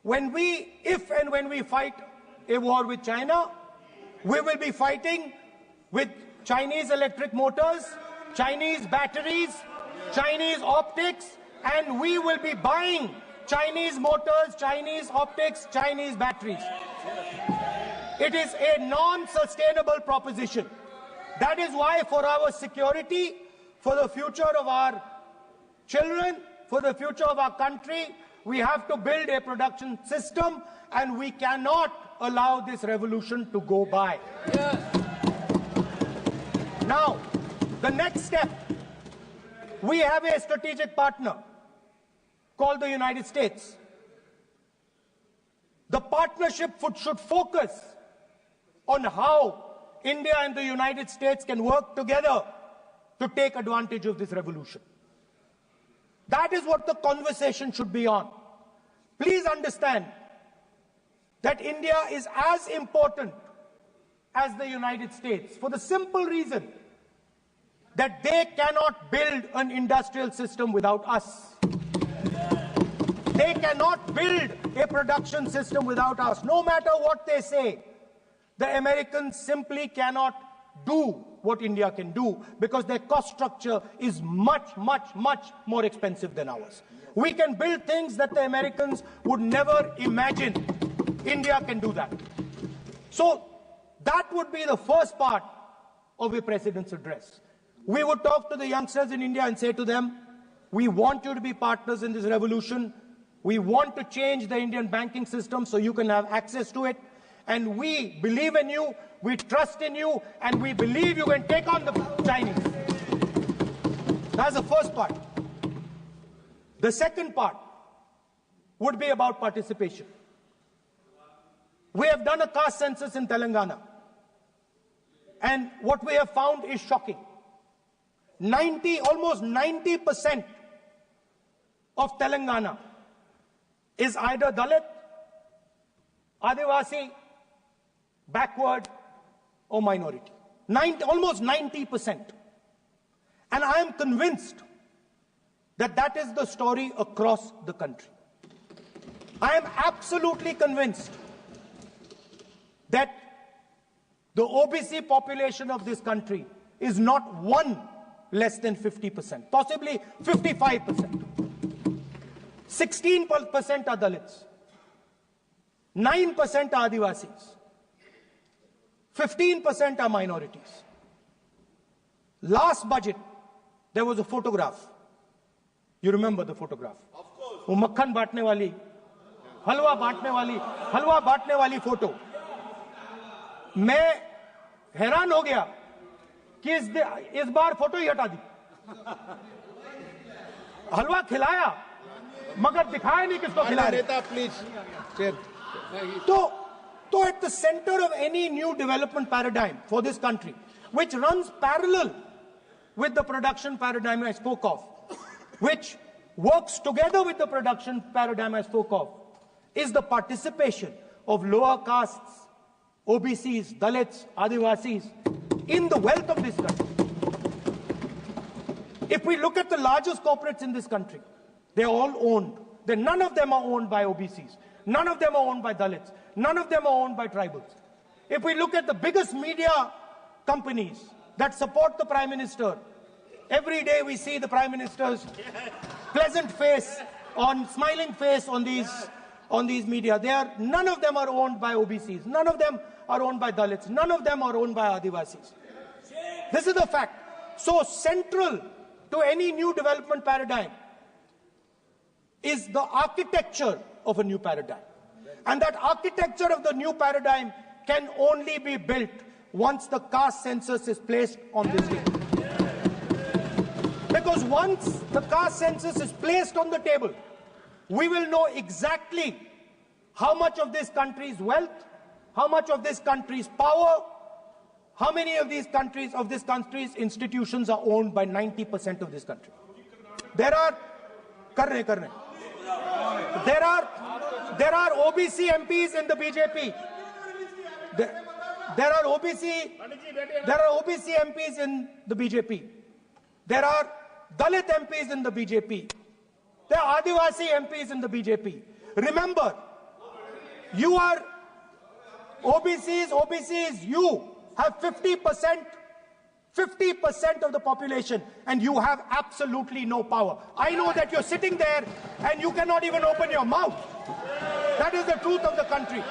if and when we fight a war with China, we will be fighting with Chinese electric motors, Chinese batteries, Chinese optics, and we will be buying Chinese motors, Chinese optics, Chinese batteries. It is a non-sustainable proposition. That is why, for our security, for the future of our children, for the future of our country, we have to build a production system, and we cannot allow this revolution to go by. Yes. Now, the next step, we have a strategic partner called the United States. The partnership should focus on how India and the United States can work together to take advantage of this revolution. That is what the conversation should be on. Please understand that India is as important as the United States for the simple reason that they cannot build an industrial system without us. They cannot build a production system without us. No matter what they say, the Americans simply cannot do what India can do because their cost structure is much, much, much more expensive than ours. We can build things that the Americans would never imagine. India can do that. So that would be the first part of a president's address. We would talk to the youngsters in India and say to them, we want you to be partners in this revolution. We want to change the Indian banking system so you can have access to it. And we believe in you, we trust in you, and we believe you can take on the Chinese. That's the first part. The second part would be about participation. We have done a caste census in Telangana. And what we have found is shocking. Almost 90% of Telangana is either Dalit, Adivasi, backward, or minority. Almost 90%. And I am convinced that that is the story across the country. I am absolutely convinced that the OBC population of this country is not one less than 50%, possibly 55%. 16% are Dalits, 9% are Adivasis, 15% are minorities. Last budget, there was a photograph. You remember the photograph? Of course. वो मक्खन बांटने वाली, हलवा बांटने वाली photo. मैं हैरान हो गया कि इस बार फोटो ही हटा दी. हलवा खिलाया मगर दिखाया नहीं किसको खिला रहे. तो at the center of any new development paradigm for this country, which runs parallel with the production paradigm I spoke of, which works together with the production paradigm I spoke of, is the participation of lower castes, OBCs, Dalits, Adivasis in the wealth of this country. If we look at the largest corporates in this country, they're all owned. None of them are owned by OBCs. None of them are owned by Dalits. None of them are owned by tribals. If we look at the biggest media companies that support the Prime Minister, every day we see the Prime Minister's pleasant face, smiling face on these media. None of them are owned by OBCs. None of them are owned by Dalits. None of them are owned by Adivasis. This is the fact. So central to any new development paradigm is the architecture of a new paradigm. And that architecture of the new paradigm can only be built once the caste census is placed on this table. Because once the caste census is placed on the table, we will know exactly how much of this country's wealth, how much of this country's power, how many of this country's institutions are owned by 90% of this country. There are OBC MPs in the BJP. There are OBC MPs in the BJP. There are Dalit MPs in the BJP. There are Adivasi MPs in the BJP. Remember, You are OBCs, you have 50% of the population, and you have absolutely no power. I know that you're sitting there and you cannot even open your mouth. That is the truth of the country.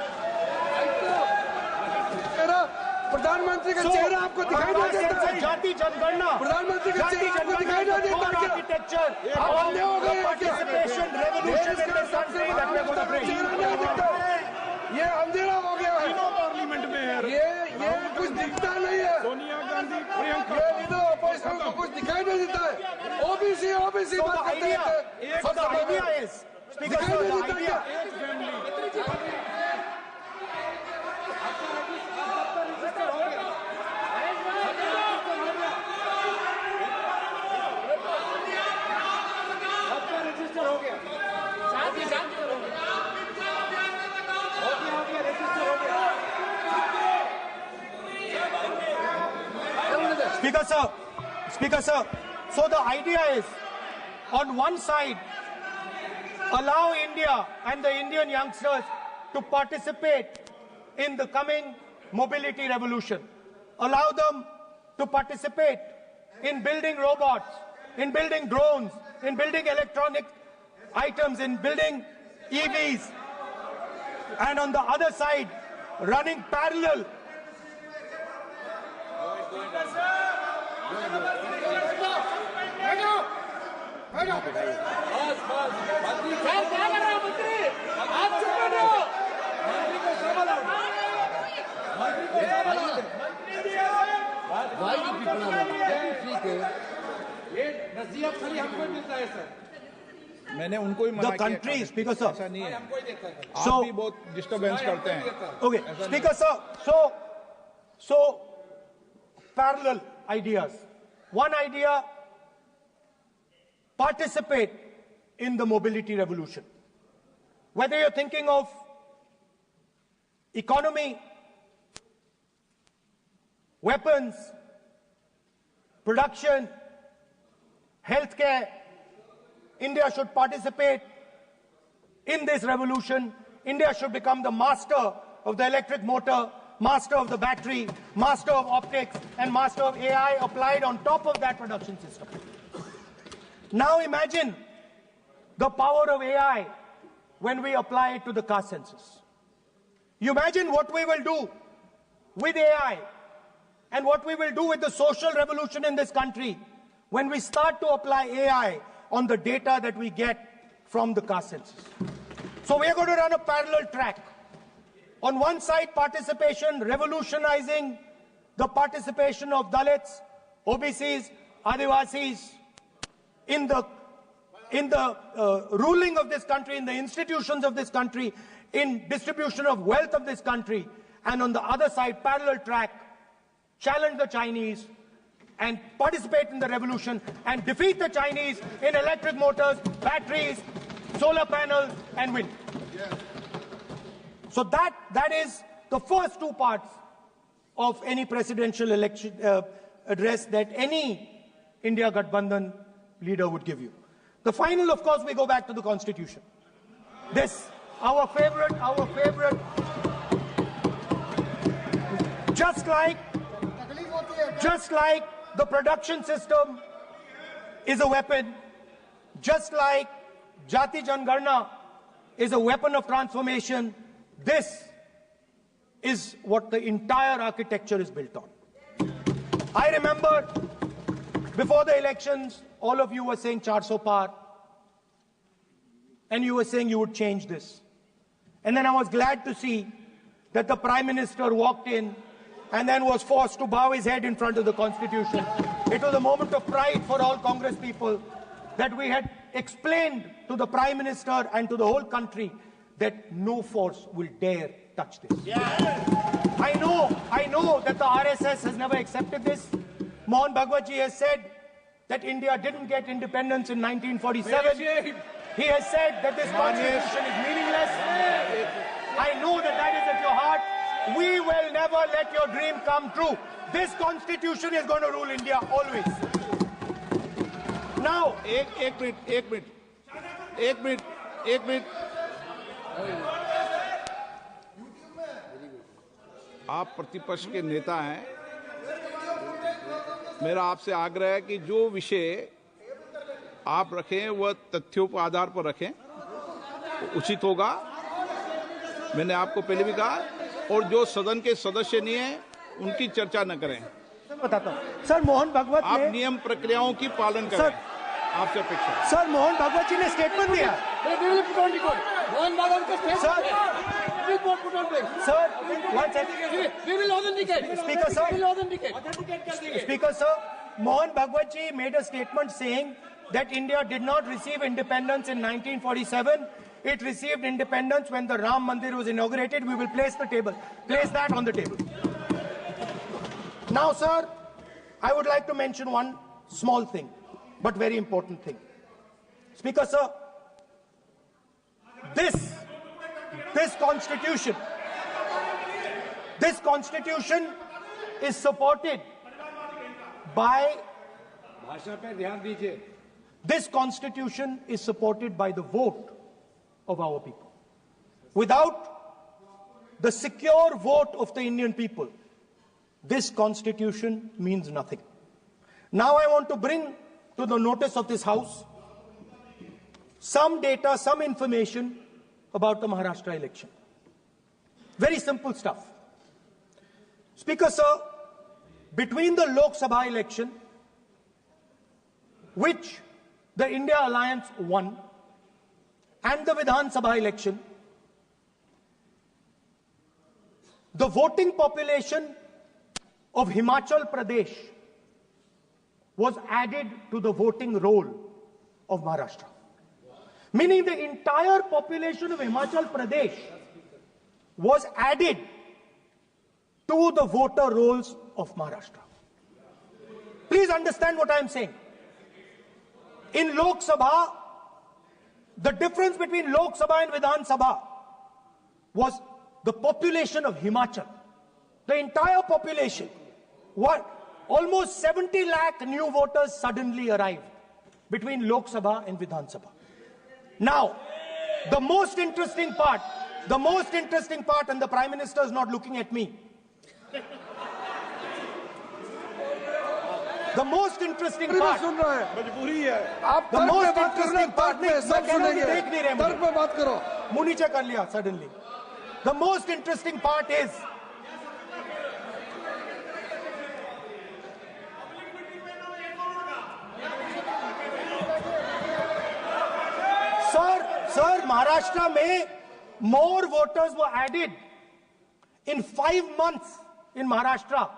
प्रधानमंत्री का चेहरा आपको दिखाई नहीं देता है। जाति जनगणना, प्रधानमंत्री का चेहरा आपको दिखाई नहीं देता क्या? Architecture, participation, revolution in this country that we are going to bring. ये अंधेरा हो गया है। पार्लियामेंट में ये कुछ दिखता नहीं है। सोनिया गांधी, प्रियंका, ये इधर अपोजिशन को कुछ दिखाई नहीं देता है। ओबीसी बात करते हैं। So the idea is, Speaker sir, the idea. Speaker sir, so the idea is, on one side, allow India and the Indian youngsters to participate in the coming mobility revolution. Allow them to participate in building robots, in building drones, in building electronic items, in building EVs. And on the other side, running parallel मैंने उनको ही मना the country, Speaker sir. ऐसा नहीं है। आप So, भी बहुत disturbance करते हैं। okay, Speaker sir, so parallel ideas. One idea, participate in the mobility revolution. Whether you're thinking of economy, weapons, production, healthcare, India should participate in this revolution. India should become the master of the electric motor, master of the battery, master of optics, and master of AI applied on top of that production system. Now imagine the power of AI when we apply it to the caste census. You imagine what we will do with AI and what we will do with the social revolution in this country when we start to apply AI on the data that we get from the caste census. So we are going to run a parallel track. On one side, participation, revolutionizing the participation of Dalits, OBCs, Adivasis in the ruling of this country, in the institutions of this country, in distribution of wealth of this country. And on the other side, parallel track, challenge the Chinese and participate in the revolution and defeat the Chinese in electric motors, batteries, solar panels, and wind. Yes. So that is the first two parts of any presidential election address that any India Gathbandhan leader would give you. The final, of course, we go back to the Constitution. This, our favorite, just like the production system is a weapon, just like Jati Jangarna is a weapon of transformation, this is what the entire architecture is built on. I remember before the elections, all of you were saying 400 par, and you were saying you would change this. And then I was glad to see that the Prime Minister walked in and then was forced to bow his head in front of the Constitution. It was a moment of pride for all Congress people that we had explained to the Prime Minister and to the whole country that no force will dare touch this. Yeah. I know that the RSS has never accepted this. Mohan Bhagwatji has said that India didn't get independence in 1947. He has said that this constitution is meaningless. I know that that is at your heart. We will never let your dream come true. This constitution is going to rule India always. Now, एक minute आप प्रतिपक्ष के नेता हैं, मेरा आपसे आग्रह है कि जो विषय आप रखें वह तथ्यों पर आधार पर रखें, तो उचित होगा। मैंने आपको पहले भी कहा, और जो सदन के सदस्य नहीं है उनकी चर्चा न करें। बताता हूं सर, मोहन भागवत आप ने नियम प्रक्रियाओं की पालन करें, आपसे अपेक्षा है। सर मोहन भागवत जी ने स्टेटमेंट दिया। मोहन भागवत का sir one second. We will authenticate. Speaker sir, We will authenticate. Speaker sir, Mohan Bhagwat ji made a statement saying that India did not receive independence in 1947. It received independence when the Ram Mandir was inaugurated. We will place that on the table. Now, sir, I would like to mention one small thing, but very important thing. Speaker sir, this constitution is supported by this constitution is supported by the vote of our people. Without the secure vote of the Indian people, this constitution means nothing. Now I want to bring to the notice of this House some data, some information about the Maharashtra election. Very simple stuff. Speaker sir, between the Lok Sabha election, which the India Alliance won, and the Vidhan Sabha election, the voting population of Himachal Pradesh was added to the voting roll of Maharashtra. Meaning the entire population of Himachal Pradesh was added to the voter rolls of Maharashtra. Please understand what I am saying. In Lok Sabha, the difference between Lok Sabha and Vidhan Sabha was the population of Himachal. The entire population. Almost 70 lakh new voters suddenly arrived between Lok Sabha and Vidhan Sabha. Now, the most interesting part, and the Prime Minister is not looking at me. The most interesting part, मजबूरी है। the most interesting part, तर्क पे बात करो। मुंह नीचे कर लिया suddenly. The most interesting part is Sir, Maharashtra में more voters were added in 5 months in Maharashtra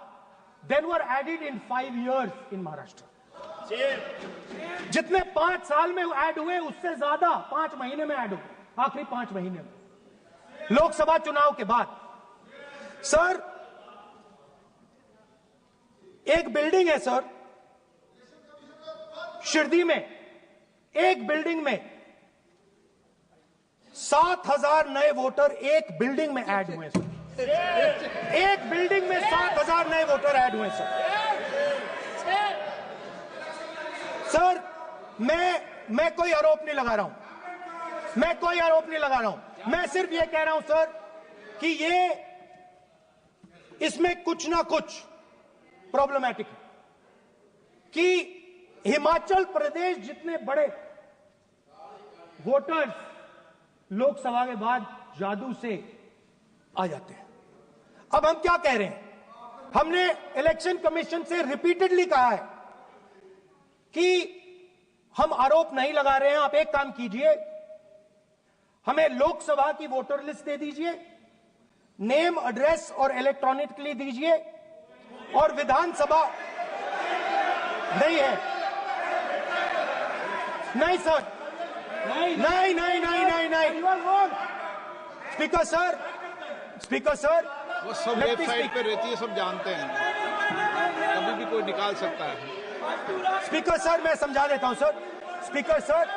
than were added in 5 years in Maharashtra. जितने 5 साल में ऐड हुए उससे ज्यादा 5 महीने में ऐड हुए, आखिरी 5 महीने में लोकसभा चुनाव के बाद। सर, एक बिल्डिंग है सर शिरडी में, एक बिल्डिंग में 7,000 नए वोटर एक बिल्डिंग में ऐड हुए सर। एक बिल्डिंग में 7,000 नए वोटर ऐड हुए सर। मैं कोई आरोप नहीं लगा रहा हूं, मैं सिर्फ ये कह रहा हूं सर कि इसमें कुछ ना कुछ प्रॉब्लमैटिक है कि हिमाचल प्रदेश जितने बड़े वोटर्स लोकसभा के बाद जादू से आ जाते हैं। अब हम क्या कह रहे हैं, हमने इलेक्शन कमीशन से रिपीटेडली कहा है कि हम आरोप नहीं लगा रहे हैं, आप एक काम कीजिए, हमें लोकसभा की वोटर लिस्ट दे दीजिए, नेम एड्रेस और इलेक्ट्रॉनिकली दीजिए, और विधानसभा नहीं है। नहीं सर, नहीं। स्पीकर सर, वो सब वेबसाइट पे रहती है, सब जानते हैं, कभी भी कोई निकाल सकता है। स्पीकर सर, मैं समझा देता हूं सर। स्पीकर सर,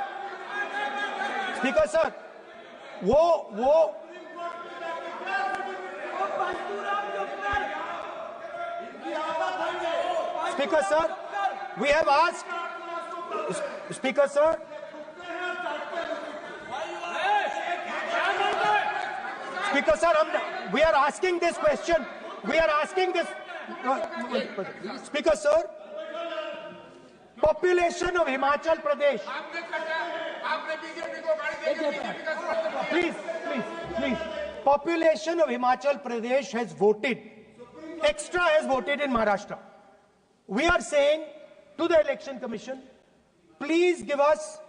वो speaker sir, we have asked, Speaker sir, we are asking this question we are asking this. Speaker, sir. Population of Himachal Pradesh. Please. Population of Himachal Pradesh has voted. Extra has voted in Maharashtra. We are saying to the Election Commission, please give us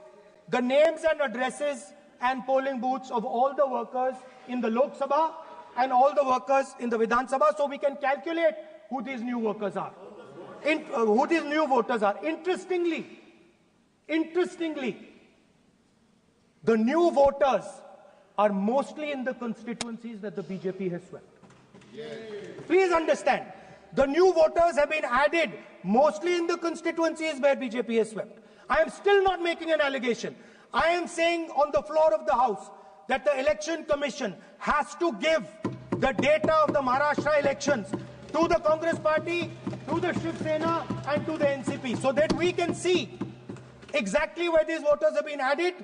the names and addresses and polling booths of all the workers in the Lok Sabha and all the workers in the Vidhan Sabha, so we can calculate who these new workers are. Who these new voters are. Interestingly, the new voters are mostly in the constituencies that the BJP has swept. Please understand, the new voters have been added mostly in the constituencies where BJP has swept. I am still not making an allegation. I am saying on the floor of the House that the Election Commission has to give the data of the Maharashtra elections to the Congress Party, to the Shiv Sena and to the NCP, so that we can see exactly where these voters have been added,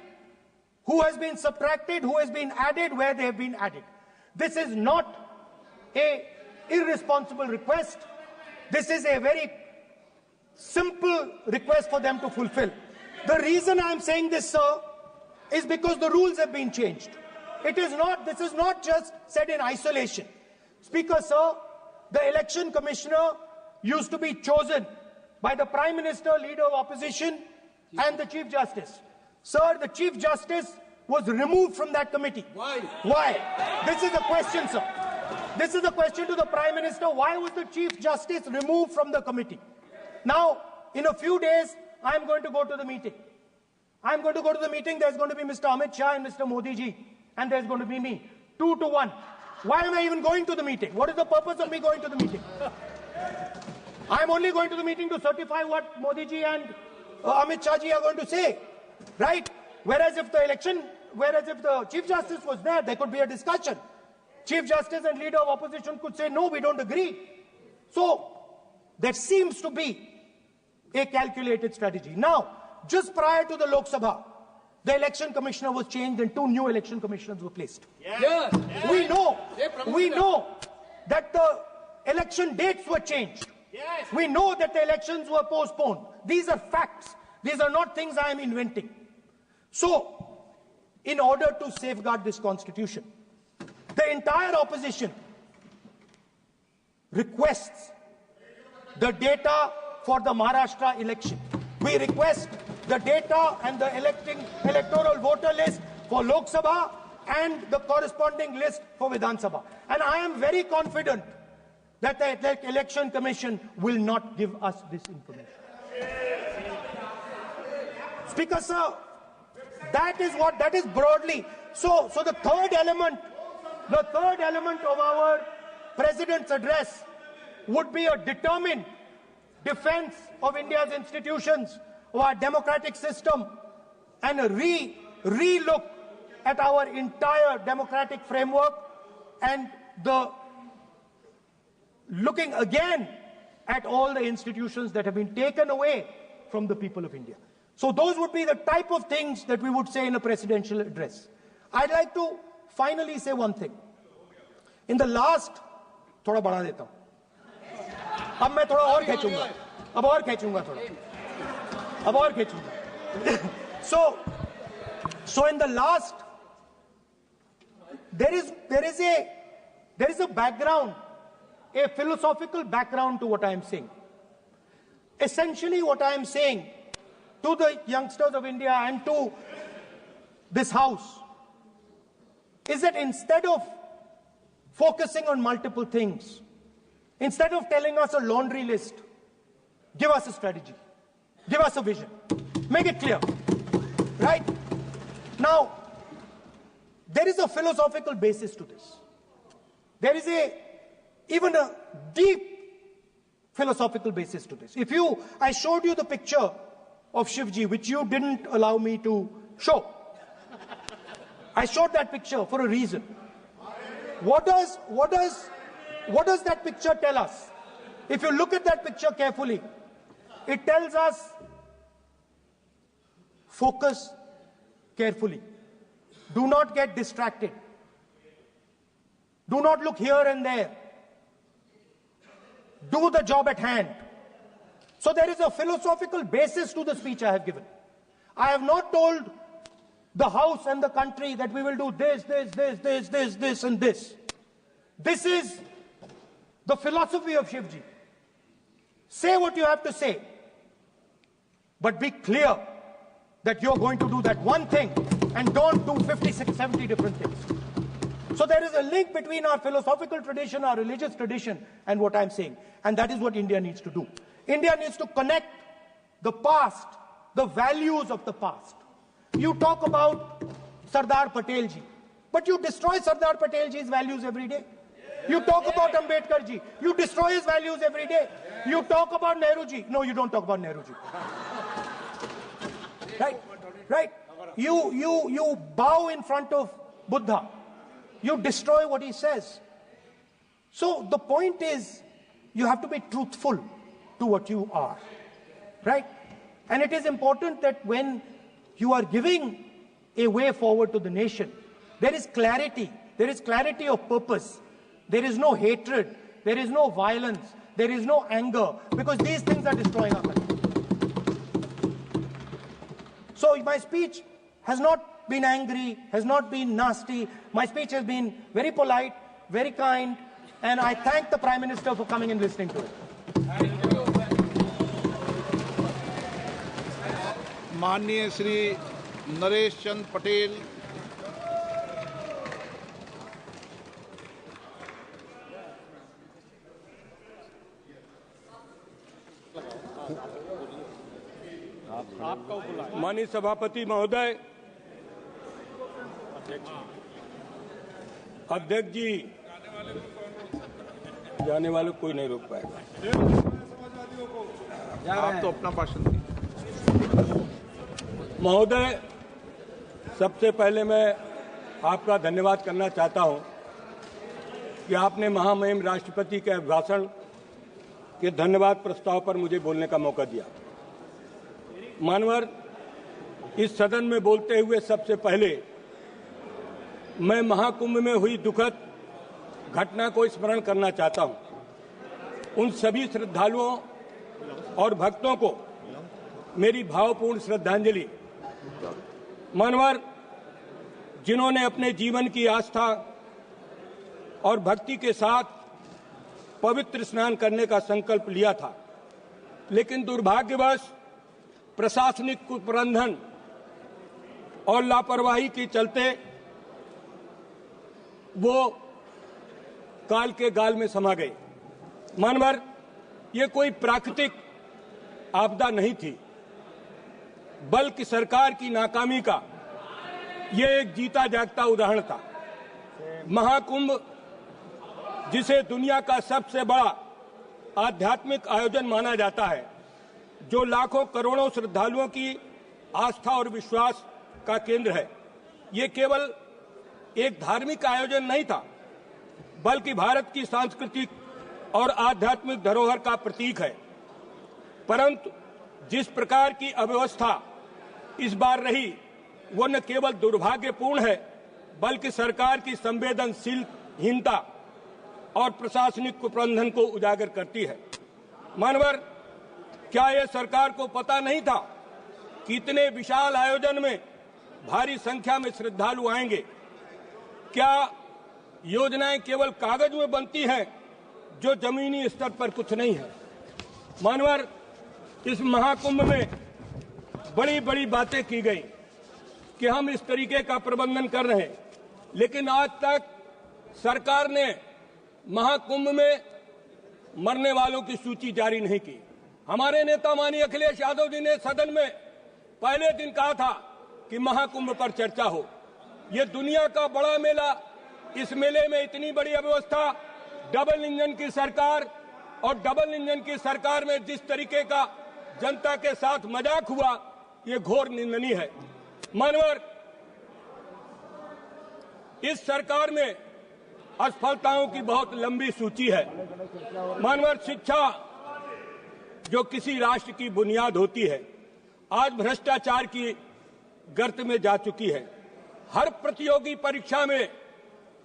who has been subtracted, who has been added, where they have been added. This is not an irresponsible request. This is a very simple request for them to fulfill. The reason I am saying this, sir, is because the rules have been changed. This is not just said in isolation. Speaker, sir, the election commissioner used to be chosen by the Prime Minister, Leader of Opposition, and the Chief Justice. Sir, the Chief Justice was removed from that committee. Why? This is a question, sir. This is a question to the Prime Minister. Why was the Chief Justice removed from the committee? Now, in a few days, I'm going to go to the meeting. I'm going to go to the meeting. There's going to be Mr. Amit Shah and Mr. Modi ji, and there's going to be me. 2 to 1. Why am I even going to the meeting? What is the purpose of me going to the meeting? I'm only going to the meeting to certify what Modi ji and Amit Shah ji are going to say, right? Whereas if the Chief Justice was there could be a discussion. Chief Justice and Leader of Opposition could say, no, we don't agree. So, there seems to be a calculated strategy. Now, just prior to the Lok Sabha, the election commissioner was changed and 2 new election commissioners were placed. Yes. We know that the election dates were changed. Yes. We know that the elections were postponed. These are facts. These are not things I am inventing. So, in order to safeguard this constitution, the entire opposition requests the data for the Maharashtra election. We request the data and the electoral voter list for Lok Sabha and the corresponding list for Vidhan Sabha. And I am very confident that the Election Commission will not give us this information. Speaker, sir, that is broadly. So the third element of our President's address would be a determined defense of India's institutions, of our democratic system, and a re-look at our entire democratic framework, and the looking again at all the institutions that have been taken away from the people of India. So those would be the type of things that we would say in a presidential address. I'd like to finally say one thing. In the last, थोड़ा बढ़ा देता हूँ. अब मैं थोड़ा और खींचूंगा. अब और खींचूंगा थोड़ा. अब और खींचूंगा. So in the last, there is a background, a philosophical background to what I am saying. Essentially, what I am saying to the youngsters of India and to this House is that instead of focusing on multiple things, instead of telling us a laundry list, give us a strategy, give us a vision, make it clear, right? Now, there is a philosophical basis to this. There is even a deep philosophical basis to this. I showed you the picture of Shivji, which you didn't allow me to show. I showed that picture for a reason. What does that picture tell us? If you look at that picture carefully, it tells us focus carefully. Do not get distracted. Do not look here and there. do the job at hand. So there is a philosophical basis to the speech I have given. I have not told the House and the country that we will do this, and this. This is the philosophy of Shivji. Say what you have to say, but be clear that you're going to do that one thing and don't do 56, 70 different things. So there is a link between our philosophical tradition, our religious tradition, and what I'm saying. And that is what India needs to do. India needs to connect the past, the values of the past. You talk about Sardar Patelji, but you destroy Sardar Patelji's values every day. You talk about Ambedkarji, you destroy his values every day. You talk about Nehruji. No, you don't talk about Nehruji. Right? You bow in front of Buddha. You destroy what he says. So the point is, you have to be truthful to what you are, right? And it is important that when you are giving a way forward to the nation, there is clarity of purpose. There is no hatred, there is no violence, there is no anger, because these things are destroying our country. So my speech has not been angry, has not been nasty. My speech has been very polite, very kind, and I thank the Prime Minister for coming and listening to it. माननीय श्री नरेश चंद पटेल, माननीय सभापति महोदय, अध्यक्ष जी, जाने वाले कोई नहीं रोक पाएगा। आप तो अपना भाषण दीजिए। महोदय, सबसे पहले मैं आपका धन्यवाद करना चाहता हूं कि आपने महामहिम राष्ट्रपति के भाषण के धन्यवाद प्रस्ताव पर मुझे बोलने का मौका दिया। मानवर, इस सदन में बोलते हुए सबसे पहले मैं महाकुंभ में हुई दुखद घटना को स्मरण करना चाहता हूं। उन सभी श्रद्धालुओं और भक्तों को मेरी भावपूर्ण श्रद्धांजलि। मानवर, जिन्होंने अपने जीवन की आस्था और भक्ति के साथ पवित्र स्नान करने का संकल्प लिया था, लेकिन दुर्भाग्यवश प्रशासनिक कुप्रबंधन और लापरवाही के चलते वो काल के गाल में समा गए। मानवर, ये कोई प्राकृतिक आपदा नहीं थी, बल्कि सरकार की नाकामी का ये एक जीता जागता उदाहरण था। महाकुंभ, जिसे दुनिया का सबसे बड़ा आध्यात्मिक आयोजन माना जाता है, जो लाखों करोड़ों श्रद्धालुओं की आस्था और विश्वास का केंद्र है, ये केवल एक धार्मिक आयोजन नहीं था, बल्कि भारत की सांस्कृतिक और आध्यात्मिक धरोहर का प्रतीक है। परंतु जिस प्रकार की अव्यवस्था इस बार रही, वो न केवल दुर्भाग्यपूर्ण है, बल्कि सरकार की संवेदनशीलहीनता और प्रशासनिक कुप्रबंधन को उजागर करती है। मानवर, क्या यह सरकार को पता नहीं था कि इतने विशाल आयोजन में भारी संख्या में श्रद्धालु आएंगे? क्या योजनाएं केवल कागज में बनती हैं, जो जमीनी स्तर पर कुछ नहीं है? मानवर, इस महाकुंभ में बड़ी बड़ी बातें की गई कि हम इस तरीके का प्रबंधन कर रहे हैं, लेकिन आज तक सरकार ने महाकुंभ में मरने वालों की सूची जारी नहीं की। हमारे नेता माननीय अखिलेश यादव जी ने सदन में पहले दिन कहा था कि महाकुंभ पर चर्चा हो। ये दुनिया का बड़ा मेला, इस मेले में इतनी बड़ी अव्यवस्था, डबल इंजन की सरकार, और डबल इंजन की सरकार में जिस तरीके का जनता के साथ मजाक हुआ, ये घोर निंदनीय है। मानवर, इस सरकार में असफलताओं की बहुत लंबी सूची है। मानवर, शिक्षा जो किसी राष्ट्र की बुनियाद होती है, आज भ्रष्टाचार की गर्त में जा चुकी है। हर प्रतियोगी परीक्षा में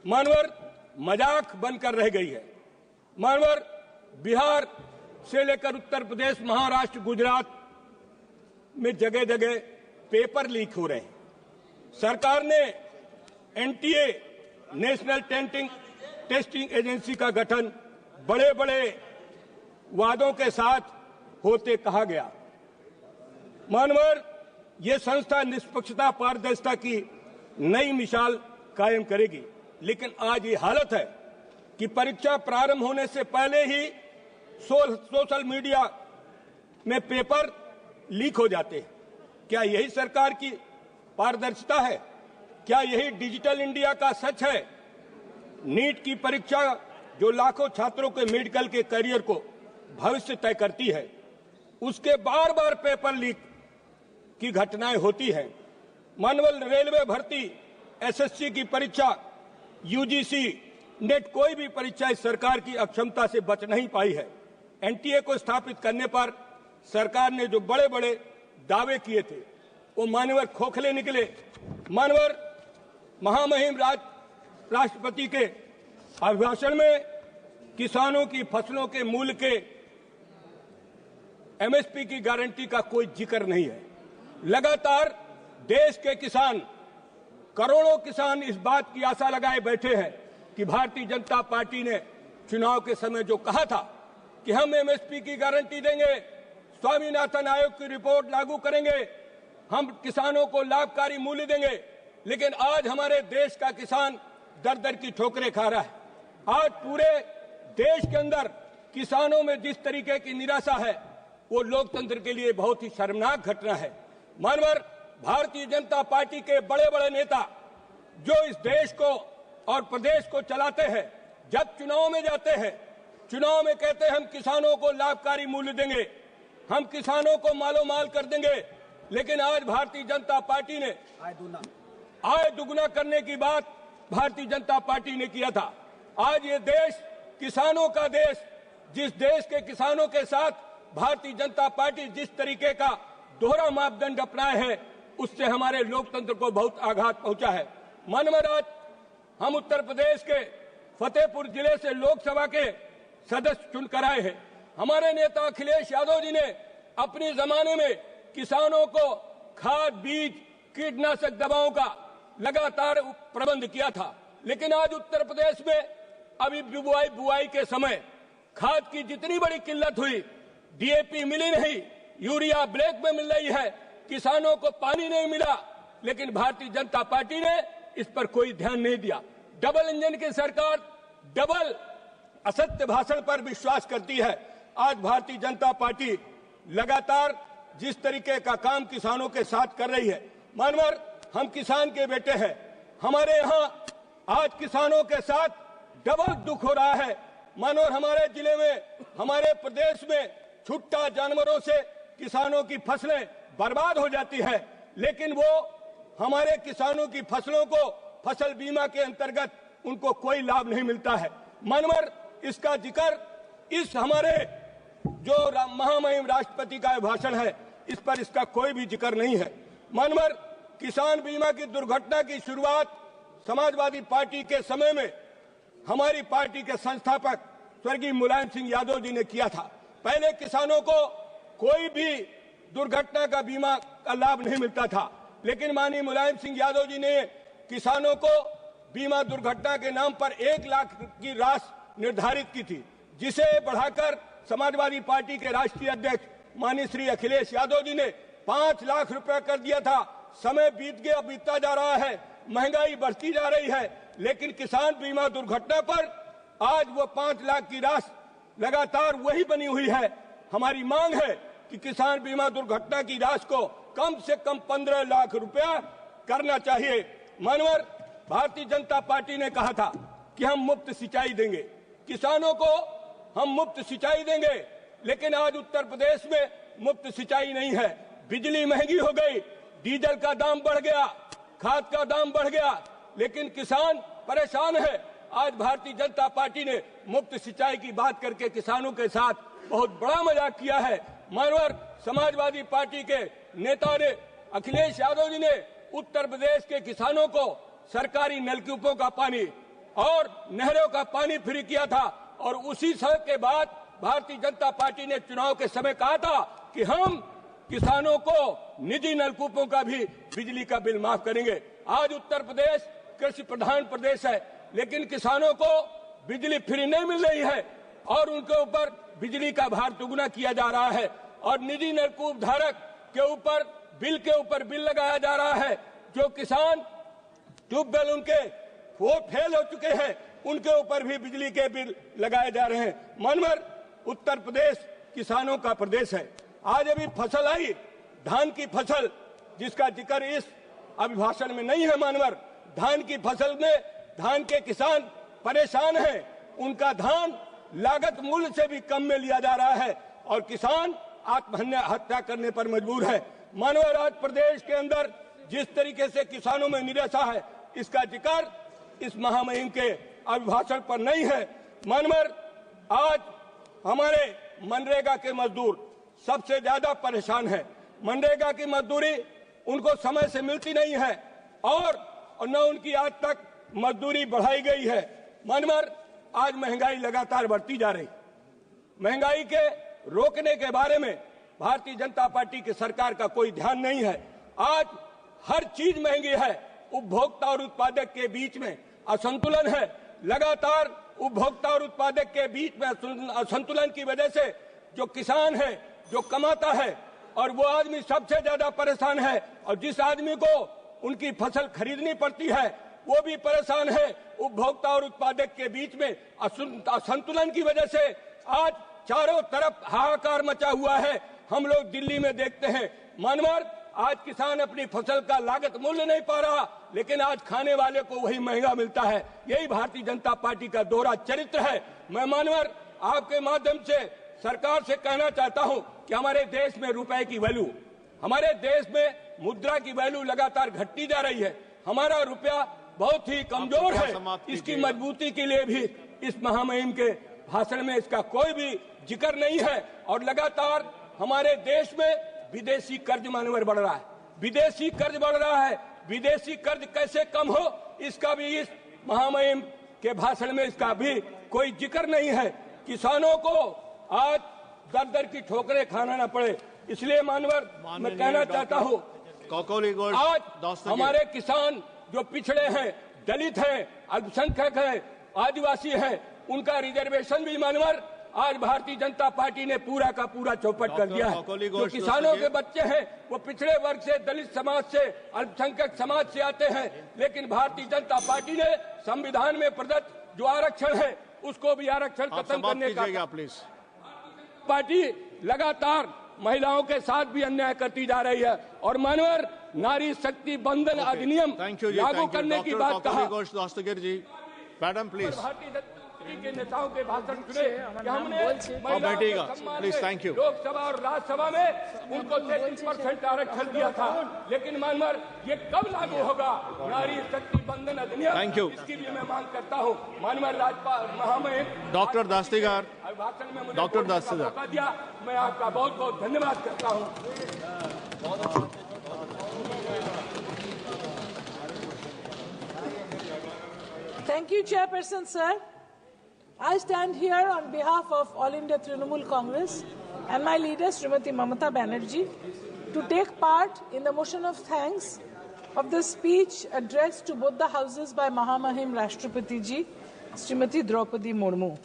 मानवर मजाक बनकर रह गई है। मानवर, बिहार से लेकर उत्तर प्रदेश, महाराष्ट्र, गुजरात में जगह जगह पेपर लीक हो रहे हैं। सरकार ने एनटीए, नेशनल टेस्टिंग एजेंसी का गठन बड़े बड़े वादों के साथ होते कहा गया। मानवर ये संस्था निष्पक्षता, पारदर्शिता की नई मिसाल कायम करेगी, लेकिन आज ये हालत है कि परीक्षा प्रारंभ होने से पहले ही सोशल मीडिया में पेपर लीक हो जाते हैं। क्या यही सरकार की पारदर्शिता है? क्या यही डिजिटल इंडिया का सच है? नीट की परीक्षा जो लाखों छात्रों के मेडिकल के करियर को भविष्य तय करती है, उसके बार बार पेपर लीक की घटनाएं होती हैं। मानवल रेलवे भर्ती, एसएससी की परीक्षा, यूजीसी, नेट, कोई भी परीक्षा इस सरकार की अक्षमता से बच नहीं पाई है। एनटीए को स्थापित करने पर सरकार ने जो बड़े बड़े दावे किए थे वो मानवर खोखले निकले। मानवर महामहिम राष्ट्रपति के अभिभाषण में किसानों की फसलों के मूल्य के एमएसपी की गारंटी का कोई जिक्र नहीं है। लगातार देश के किसान, करोड़ों किसान इस बात की आशा लगाए बैठे हैं कि भारतीय जनता पार्टी ने चुनाव के समय जो कहा था कि हम एमएसपी की गारंटी देंगे, स्वामीनाथन आयोग की रिपोर्ट लागू करेंगे, हम किसानों को लाभकारी मूल्य देंगे, लेकिन आज हमारे देश का किसान दर दर की ठोकरें खा रहा है। आज पूरे देश के अंदर किसानों में जिस तरीके की निराशा है वो लोकतंत्र के लिए बहुत ही शर्मनाक घटना है। मानवर भारतीय जनता पार्टी के बड़े बड़े नेता जो इस देश को और प्रदेश को चलाते हैं, जब चुनाव में जाते हैं, चुनाव में कहते हैं हम किसानों को लाभकारी मूल्य देंगे, हम किसानों को मालो माल कर देंगे, लेकिन आज भारतीय जनता पार्टी ने आय दुगुना करने की बात भारतीय जनता पार्टी ने किया था। आज ये देश किसानों का देश, जिस देश के किसानों के साथ भारतीय जनता पार्टी जिस तरीके का दोहरा मापदंड अपनाए है, उससे हमारे लोकतंत्र को बहुत आघात पहुंचा है। मानवर आज हम उत्तर प्रदेश के फतेहपुर जिले से लोकसभा के सदस्य चुनकर आए हैं। हमारे नेता अखिलेश यादव जी ने अपने जमाने में किसानों को खाद, बीज, कीटनाशक दवाओं का लगातार प्रबंध किया था, लेकिन आज उत्तर प्रदेश में अभी बुआई के समय खाद की जितनी बड़ी किल्लत हुई, डीएपी मिली नहीं, यूरिया ब्लैक में मिल रही है, किसानों को पानी नहीं मिला, लेकिन भारतीय जनता पार्टी ने इस पर कोई ध्यान नहीं दिया। डबल इंजन की सरकार डबल असत्य भाषण पर विश्वास करती है। आज भारतीय जनता पार्टी लगातार जिस तरीके का काम किसानों के साथ कर रही है, मानवर हम किसान के बेटे हैं, हमारे यहाँ आज किसानों के साथ डबल दुख हो रहा है। मानवर हमारे जिले में, हमारे प्रदेश में छुट्टा जानवरों से किसानों की फसलें बर्बाद हो जाती है, लेकिन वो हमारे किसानों की फसलों को फसल बीमा के अंतर्गत उनको कोई लाभ नहीं मिलता है। मानवर इसका जिक्र इस हमारे जो महामहिम राष्ट्रपति का भाषण है, इस पर इसका कोई भी जिक्र नहीं है। मानवर किसान बीमा की दुर्घटना की शुरुआत समाजवादी पार्टी के समय में हमारी पार्टी के संस्थापक स्वर्गीय मुलायम सिंह यादव जी ने किया था। पहले किसानों को कोई भी दुर्घटना का बीमा का लाभ नहीं मिलता था, लेकिन माननीय मुलायम सिंह यादव जी ने किसानों को बीमा दुर्घटना के नाम पर 1 लाख की राशि निर्धारित की थी, जिसे बढ़ाकर समाजवादी पार्टी के राष्ट्रीय अध्यक्ष माननीय श्री अखिलेश यादव जी ने 5 लाख रुपए कर दिया था। समय बीत गया, बीतता जा रहा है, महंगाई बढ़ती जा रही है, लेकिन किसान बीमा दुर्घटना पर आज वो 5 लाख की राशि लगातार वही बनी हुई है। हमारी मांग है कि किसान बीमा दुर्घटना की राशि को कम से कम 15 लाख रुपया करना चाहिए। मानवर भारतीय जनता पार्टी ने कहा था कि हम मुफ्त सिंचाई देंगे, किसानों को हम मुफ्त सिंचाई देंगे, लेकिन आज उत्तर प्रदेश में मुफ्त सिंचाई नहीं है। बिजली महंगी हो गई, डीजल का दाम बढ़ गया, खाद का दाम बढ़ गया, लेकिन किसान परेशान है। आज भारतीय जनता पार्टी ने मुफ्त सिंचाई की बात करके किसानों के साथ बहुत बड़ा मजाक किया है। मानवर समाजवादी पार्टी के नेता ने, अखिलेश यादव जी ने उत्तर प्रदेश के किसानों को सरकारी नलकूपों का पानी और नहरों का पानी फ्री किया था, और उसी समय के बाद भारतीय जनता पार्टी ने चुनाव के समय कहा था कि हम किसानों को निजी नलकूपों का भी बिजली का बिल माफ करेंगे। आज उत्तर प्रदेश कृषि प्रधान प्रदेश है, लेकिन किसानों को बिजली फ्री नहीं मिल रही है और उनके ऊपर बिजली का भार दुगुना किया जा रहा है और निजी नलकूप धारक के ऊपर बिल लगाया जा रहा है। जो किसान ट्यूबवेल उनके वो फेल हो चुके हैं, उनके ऊपर भी बिजली के बिल लगाए जा रहे हैं। मानवर उत्तर प्रदेश किसानों का प्रदेश है। आज अभी फसल आई, धान की फसल, जिसका जिक्र इस अभिभाषण में नहीं है। मानवर धान की फसल में धान के किसान परेशान हैं, उनका धान लागत मूल्य से भी कम में लिया जा रहा है और किसान आत्महत्या करने पर मजबूर है। मानवर आज प्रदेश के अंदर जिस तरीके से किसानों में निराशा है, इसका जिक्र इस महामहिम के अभिभाषण पर नहीं है। मानवर आज हमारे मनरेगा के मजदूर सबसे ज्यादा परेशान है। मनरेगा की मजदूरी उनको समय से मिलती नहीं है और न उनकी आज तक मजदूरी बढ़ाई गई है। मानवर आज महंगाई लगातार बढ़ती जा रही। महंगाई के रोकने के बारे में भारतीय जनता पार्टी की सरकार का कोई ध्यान नहीं है। आज हर चीज महंगी है। उपभोक्ता और उत्पादक के बीच में असंतुलन है। लगातार उपभोक्ता और उत्पादक के बीच में असंतुलन की वजह से जो किसान है, जो कमाता है, और वो आदमी सबसे ज्यादा परेशान है और जिस आदमी को उनकी फसल खरीदनी पड़ती है वो भी परेशान है। उपभोक्ता और उत्पादक के बीच में असंतुलन की वजह से आज चारों तरफ हाहाकार मचा हुआ है। हम लोग दिल्ली में देखते हैं मानवर आज किसान अपनी फसल का लागत मूल्य नहीं पा रहा, लेकिन आज खाने वाले को वही महंगा मिलता है। यही भारतीय जनता पार्टी का दोहरा चरित्र है। मैं मानवर आपके माध्यम से सरकार से कहना चाहता हूं कि हमारे देश में रुपए की वैल्यू, हमारे देश में मुद्रा की वैल्यू लगातार घटती जा रही है। हमारा रुपया बहुत ही कमजोर है। इसकी मजबूती के लिए भी इस महामहिम के भाषण में इसका कोई भी जिक्र नहीं है और लगातार हमारे देश में विदेशी कर्ज मानवर बढ़ रहा है। विदेशी कर्ज बढ़ रहा है। विदेशी कर्ज कैसे कम हो, इसका भी इस महामहिम के भाषण में इसका भी कोई जिक्र नहीं है। किसानों को आज दर दर की ठोकरें खाना न पड़े, इसलिए मानवर मैं कहना चाहता हूँ आज हमारे किसान जो पिछड़े हैं, दलित हैं, अल्पसंख्यक हैं, आदिवासी हैं, उनका रिजर्वेशन भी मानवर आज भारतीय जनता पार्टी ने पूरा का पूरा चौपट कर दिया है। जो किसानों के बच्चे हैं वो पिछड़े वर्ग से, दलित समाज से, अल्पसंख्यक समाज से आते हैं, लेकिन भारतीय जनता पार्टी ने संविधान में प्रदत्त जो आरक्षण है उसको भी आरक्षण खत्म करने का पार्टी लगातार महिलाओं के साथ भी अन्याय करती जा रही है। और मानवर नारी शक्ति बंधन अधिनियम लागू करने की बात कहा। मैडम प्लीज के नेताओं के भाषण सुने कि हमने बैठिएगा प्लीज। Thank you. लोकसभा और राज्यसभा में उनको 33% आरक्षण दिया था, लेकिन मानवर ये कब लागू होगा नारी शक्ति बंधन अधिनियम? Thank you. इसकी भी मैं मांग करता हूँ। मानवर राज्यपाल महामहिम डॉक्टर दास्तीगार, भाषण में मुझे डॉक्टर दास्तीगार मौका दिया, मैं आपका बहुत बहुत धन्यवाद करता हूँ। Thank you, Chairperson, sir. I stand here on behalf of All India Trinamool Congress and my leader, Srimati Mamata Banerjee, to take part in the motion of thanks of the speech addressed to both the houses by Mahamahim Rashtrapati Ji, Srimati Draupadi Murmu.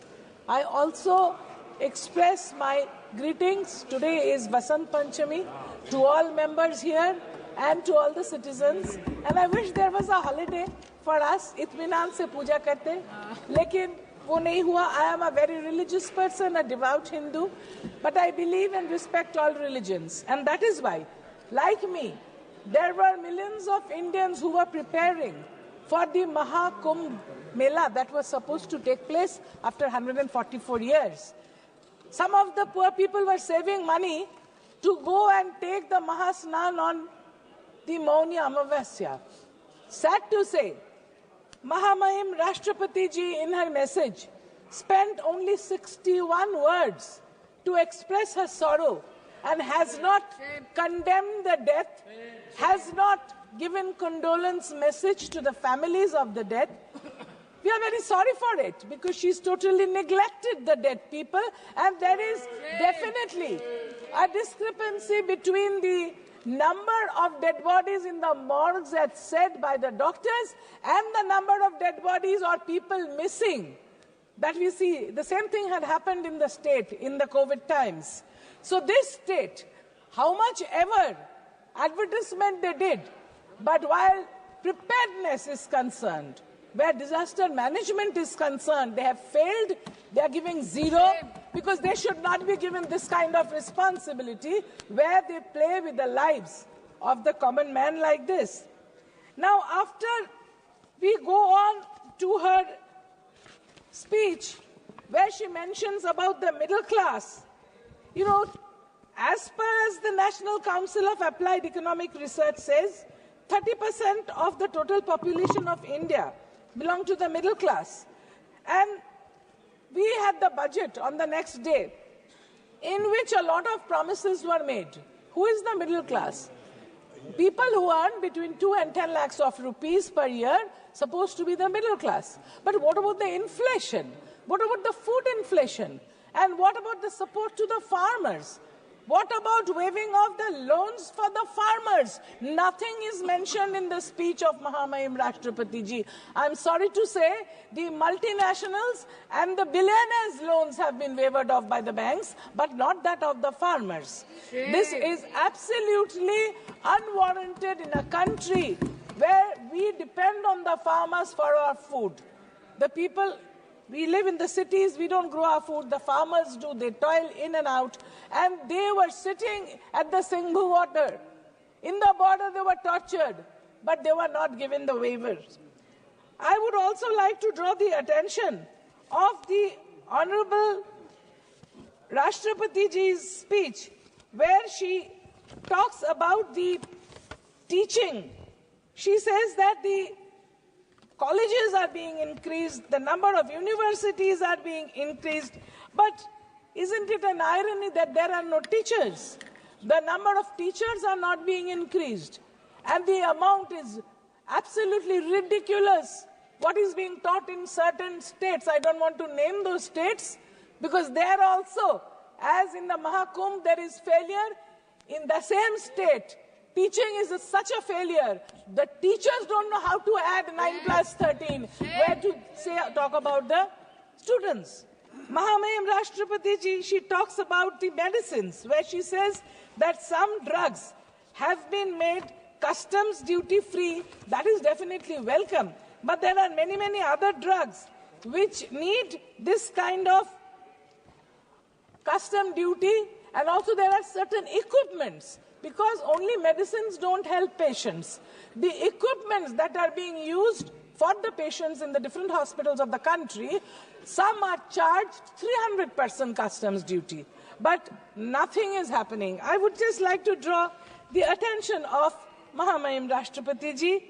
I also express my greetings. Today is Vasant Panchami to all members here and to all the citizens. And I wish there was a holiday for us. Itminan se puja karte. Lekin वो नहीं हुआ. I am a very religious person, a devout Hindu, but I believe and respect all religions. And that is why, like me, there were millions of Indians who were preparing for the Mahakumbh Mela that was supposed to take place after 144 years. Some of the poor people were saving money to go and take the Mahasnan on the Mauni Amavasya. Sad to say, Mahamahim Rashtrapati Ji in her message spent only 61 words to express her sorrow and has not condemned the death, has not given condolence message to the families of the dead, We are very sorry for it because she's totally neglected the dead people, and there is definitely a discrepancy between the number of dead bodies in the morgues as said by the doctors and the number of dead bodies or people missing that we see. The same thing had happened in the state in the COVID times. So this state, how much ever advertisement they did, but while preparedness is concerned, where disaster management is concerned, they have failed. They are giving zero because they should not be given this kind of responsibility where they play with the lives of the common man like this. Now, after we go on to her speech where she mentions about the middle class, you know, as per as the National Council of Applied Economic Research says, 30% of the total population of India belong to the middle class. And we had the budget on the next day in which a lot of promises were made. Who is the middle class? People who earn between 2 and 10 lakhs of rupees per year supposed to be the middle class. But what about the inflation? What about the food inflation? And what about the support to the farmers? What about waiving of the loans for the farmers? Nothing is mentioned in the speech of Mahamahim Rashtrapati ji. I'm sorry to say the multinationals and the billionaires' loans have been waived off by the banks, but not that of the farmers. This is absolutely unwarranted in a country where we depend on the farmers for our food. The people, we live in the cities, we don't grow our food, the farmers do, they toil in and out, and they were sitting at the Singhu water. In the border they were tortured, but they were not given the waivers. I would also like to draw the attention of the Honorable Rashtrapati ji's speech, where she talks about the teaching. She says that the colleges are being increased, the number of universities are being increased, but isn't it an irony that there are no teachers? The number of teachers are not being increased, and the amount is absolutely ridiculous. What is being taught in certain states, I don't want to name those states, because there also, as in the Mahakumbh, there is failure. In the same state, teaching is such a failure. The teachers don't know how to add 9 plus 13, where to talk about the students. Mahamahim Rashtrapati ji, she talks about the medicines, where she says that some drugs have been made customs duty free. That is definitely welcome. But there are many, many other drugs which need this kind of custom duty, and also there are certain equipments, because only medicines don't help patients. The equipments that are being used for the patients in the different hospitals of the country, some are charged 300% customs duty, but nothing is happening. I would just like to draw the attention of Mahamahim Rashtrapati ji.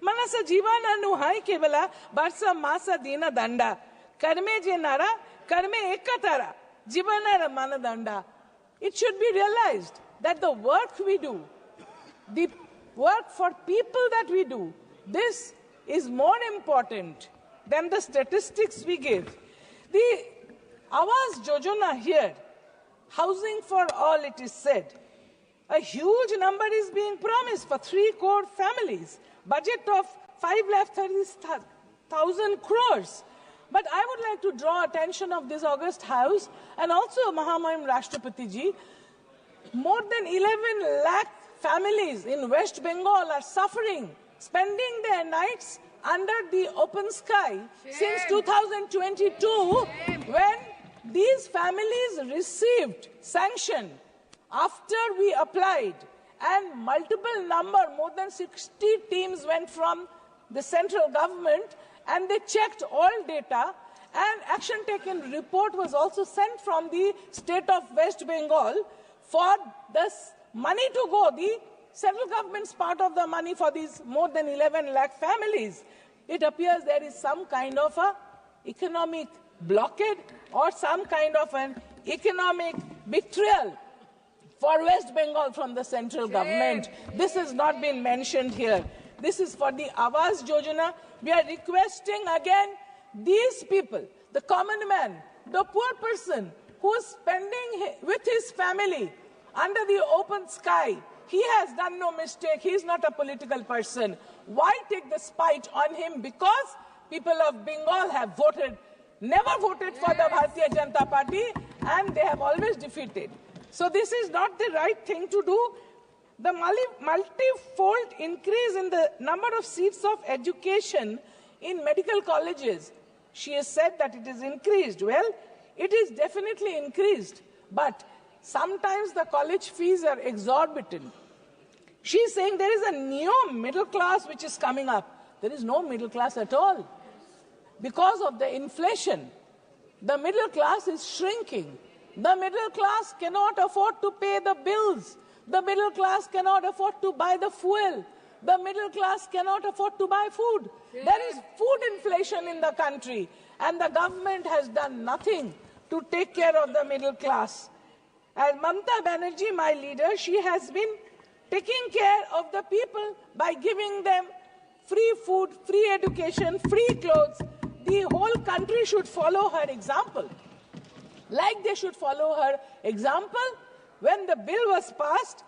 Manasa jivana nuhai kebala barsa masa dina danda karme je nara karme ekatara jivana manadanda. It should be realized that the work we do, the work for people that we do, this is more important than the statistics we give. The Awas Yojana here, housing for all, it is said, a huge number is being promised for 3 crore families, budget of 5,30,000 crores. But I would like to draw attention of this august house and also Mahamahim Rashtrapati ji. More than 11 lakh families in West Bengal are suffering, spending their nights under the open sky since 2022, when these families received sanction after we applied, and multiple number, more than 60 teams went from the central government and they checked all data, and action taken report was also sent from the state of West Bengal for this money to go, the central government's part of the money for these more than 11 lakh families. It appears there is some kind of a economic blockade or some kind of an economic betrayal for West Bengal from the central government. This has not been mentioned here. This is for the Awas Yojana. We are requesting again these people, the common man, the poor person who's spending with his family under the open sky, he has done no mistake. He's not a political person. Why take the spite on him? Because people of Bengal have never voted for the Bharatiya Janata Party, and they have always defeated. So this is not the right thing to do. The multi-fold increase in the number of seats of education in medical colleges, she has said that it is increased. Well, it is definitely increased, but sometimes the college fees are exorbitant. She's saying there is a new middle class which is coming up. There is no middle class at all. Because of the inflation, the middle class is shrinking. The middle class cannot afford to pay the bills. The middle class cannot afford to buy the fuel. The middle class cannot afford to buy food. There is food inflation in the country, and the government has done nothing to take care of the middle class. And Mamata Banerjee, my leader, she has been taking care of the people by giving them free food, free education, free clothes. The whole country should follow her example. Like they should follow her example, when the bill was passed,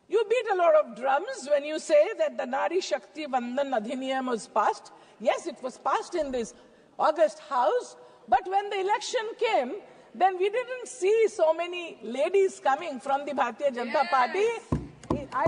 you beat a lot of drums when you say that the Nari Shakti Vandan Adhiniyam was passed. Yes, it was passed in this August House, but when the election came, then we didn't see so many ladies coming from the Bharatiya Janata Party,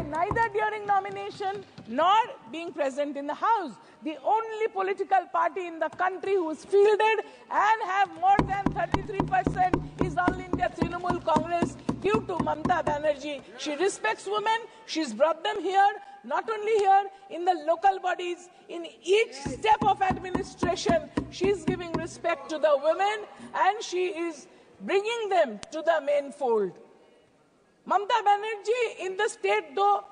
neither during nomination nor being present in the House. The only political party in the country who is fielded and have more than 33% is All India Trinamool Congress, due to Mamata Banerjee. She respects women. She's brought them here, not only here, in the local bodies, in each step of administration. She's giving respect to the women, and she is bringing them to the main fold. Mamata Banerjee in the state, though,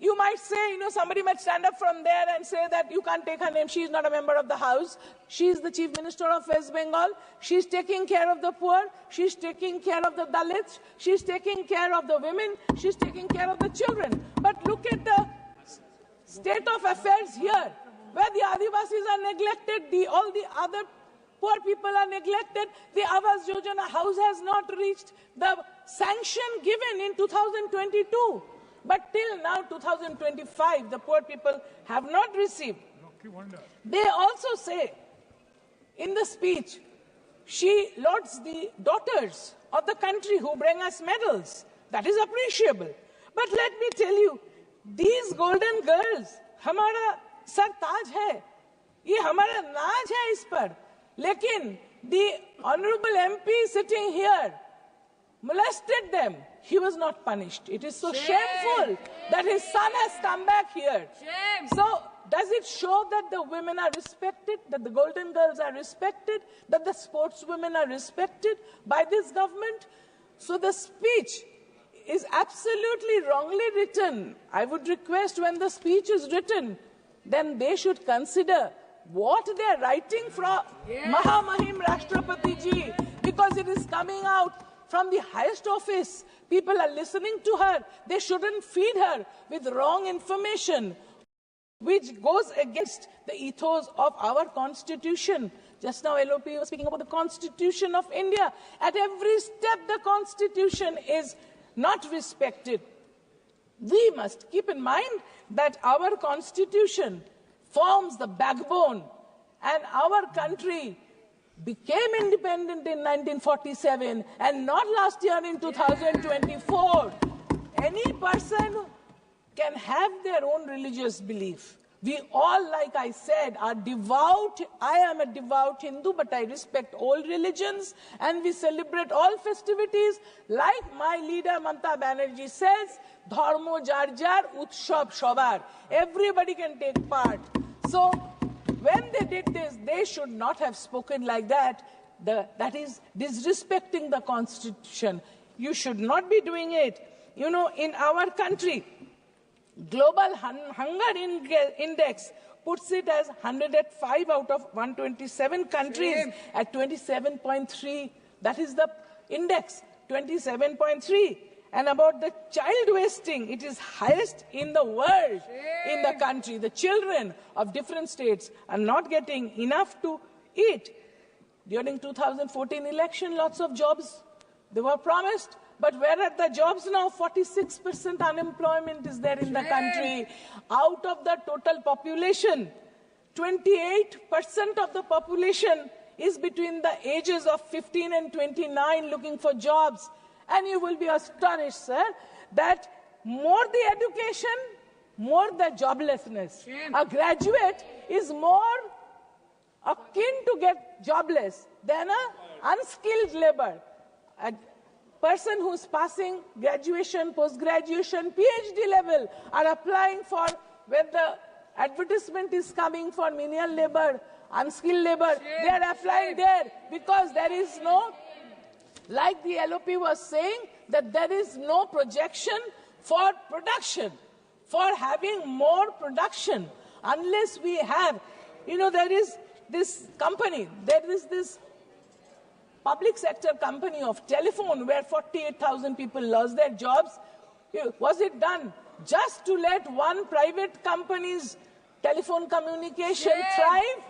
you might say, somebody might stand up from there and say that you can't take her name. She is not a member of the House. She is the Chief Minister of West Bengal. She's taking care of the poor. She's taking care of the Dalits. She's taking care of the women. She's taking care of the children. But look at the state of affairs here, where the Adivasis are neglected, all the other poor people are neglected. The Awas Yojana house has not reached the sanction given in 2022. But till now, 2025, the poor people have not received. They also say, in the speech, she lauds the daughters of the country who bring us medals. That is appreciable. But let me tell you, these golden girls, हमारा sir ताज है, ये हमारा नाज है इस पर. लेकिन the honorable MP sitting here molested them. He was not punished. It is so shameful that his son has come back here. Shame. So does it show that the women are respected, that the golden girls are respected, that the sportswomen are respected by this government? So the speech is absolutely wrongly written. I would request, when the speech is written, then they should consider what they are writing from Mahamahim Rashtrapati Ji, because it is coming out from the highest office. People are listening to her. They shouldn't feed her with wrong information, which goes against the ethos of our constitution. Just now, LOP was speaking about the Constitution of India. At every step, the Constitution is not respected. We must keep in mind that our Constitution forms the backbone, and our country became independent in 1947 and not last year in 2024. Any person can have their own religious belief. We all, like I said, are devout. I am a devout Hindu, but I respect all religions, and we celebrate all festivities. Like my leader Mamata Banerjee says, Dharmo jar jar, utshab shobar. Everybody can take part. So when they did this, they should not have spoken like that. That is disrespecting the Constitution. You should not be doing it. In our country, Global Hunger Index puts it as 105 out of 127 countries at 27.3. That is the index, 27.3. And about the child wasting, it is highest in the world, in the country. The children of different states are not getting enough to eat. During 2014 election, lots of jobs, they were promised. But where are the jobs now? 46% unemployment is there in the country. Out of the total population, 28% of the population is between the ages of 15 and 29 looking for jobs. And you will be astonished, sir, that more the education, more the joblessness. A graduate is more akin to get jobless than an unskilled labor. A person who's passing graduation, post-graduation, PhD level are applying for, when the advertisement is coming for menial labor, unskilled labor, they are applying there because there is no, like the LOP was saying, that there is no projection for production, for having more production, unless we have, there is this company, there is this public sector company of telephone where 48,000 people lost their jobs. Was it done just to let one private company's telephone communication thrive?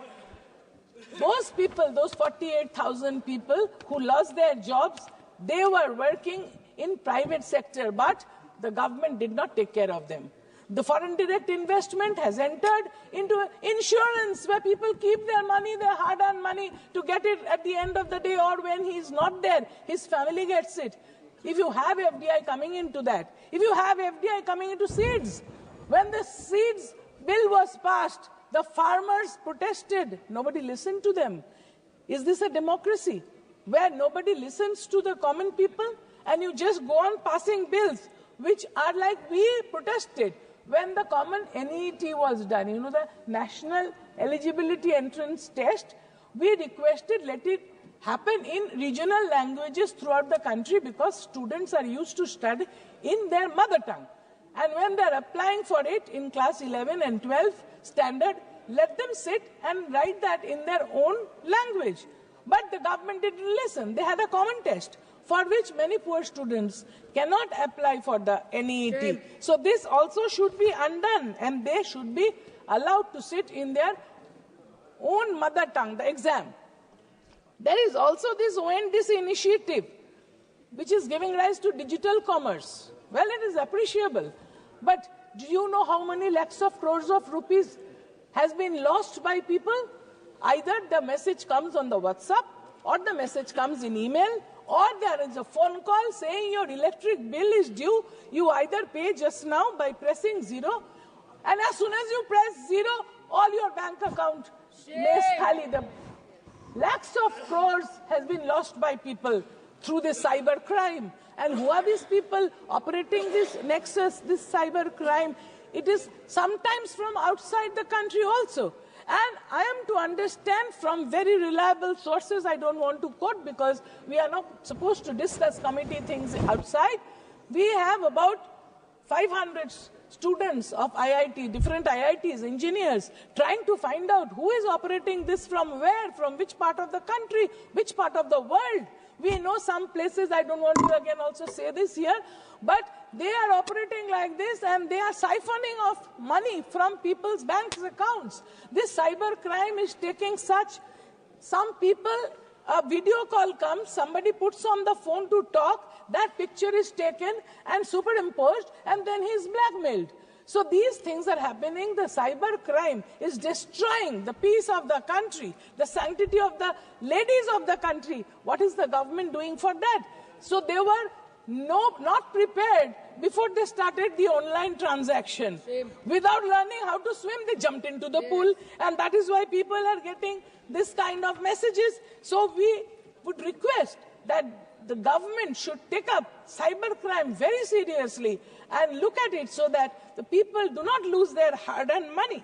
Those people, those 48,000 people who lost their jobs, they were working in private sector, but the government did not take care of them. The foreign direct investment has entered into insurance where people keep their money, their hard-earned money, to get it at the end of the day, or when he is not there, his family gets it. If you have FDI coming into that, if you have FDI coming into seeds, when the seeds bill was passed, the farmers protested. Nobody listened to them. Is this a democracy where nobody listens to the common people and you just go on passing bills which are like we protested when the common NET was done, the National Eligibility Entrance Test, we requested let it happen in regional languages throughout the country because students are used to study in their mother tongue. And when they're applying for it in class 11 and 12 standard, let them sit and write that in their own language. But the government didn't listen. They had a common test for which many poor students cannot apply for the NET. So this also should be undone and they should be allowed to sit in their own mother tongue, the exam. There is also this ONDC initiative which is giving rise to digital commerce. Well, it is appreciable. But do you know how many lakhs of crores of rupees has been lost by people? Either the message comes on the WhatsApp or the message comes in email, or there is a phone call saying your electric bill is due. You either pay just now by pressing 0, and as soon as you press 0, all your bank account lays khali. The lakhs of crores has been lost by people through this cyber crime. And who are these people operating this nexus, this cyber crime? It is sometimes from outside the country also. And I am to understand from very reliable sources, I don't want to quote because we are not supposed to discuss committee things outside. We have about 500 students of IIT, different IITs, engineers, trying to find out who is operating this from where, from which part of the country, which part of the world. We know some places, I don't want to again also say this here, but they are operating like this and they are siphoning off money from people's bank accounts. This cyber crime is taking such, some people, a video call comes, somebody puts on the phone to talk, that picture is taken and superimposed and then he is blackmailed. So these things are happening. The cyber crime is destroying the peace of the country, the sanctity of the ladies of the country. What is the government doing for that? So they were not prepared before they started the online transaction. Without learning how to swim, they jumped into the pool. And that is why people are getting this kind of messages. So we would request that the government should take up cybercrime very seriously and look at it so that the people do not lose their hard-earned money.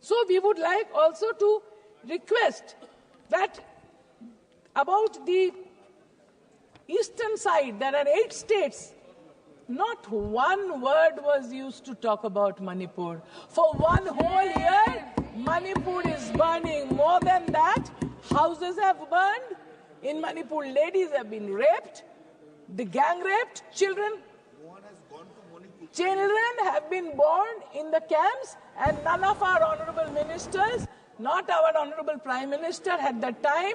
So we would like also to request that about the eastern side, there are 8 states. Not one word was used to talk about Manipur. For one whole year, Manipur is burning. More than that, houses have burned. In Manipur, ladies have been raped, the gang raped, children have been born in the camps, and none of our honorable ministers, not our Honorable Prime Minister at that time.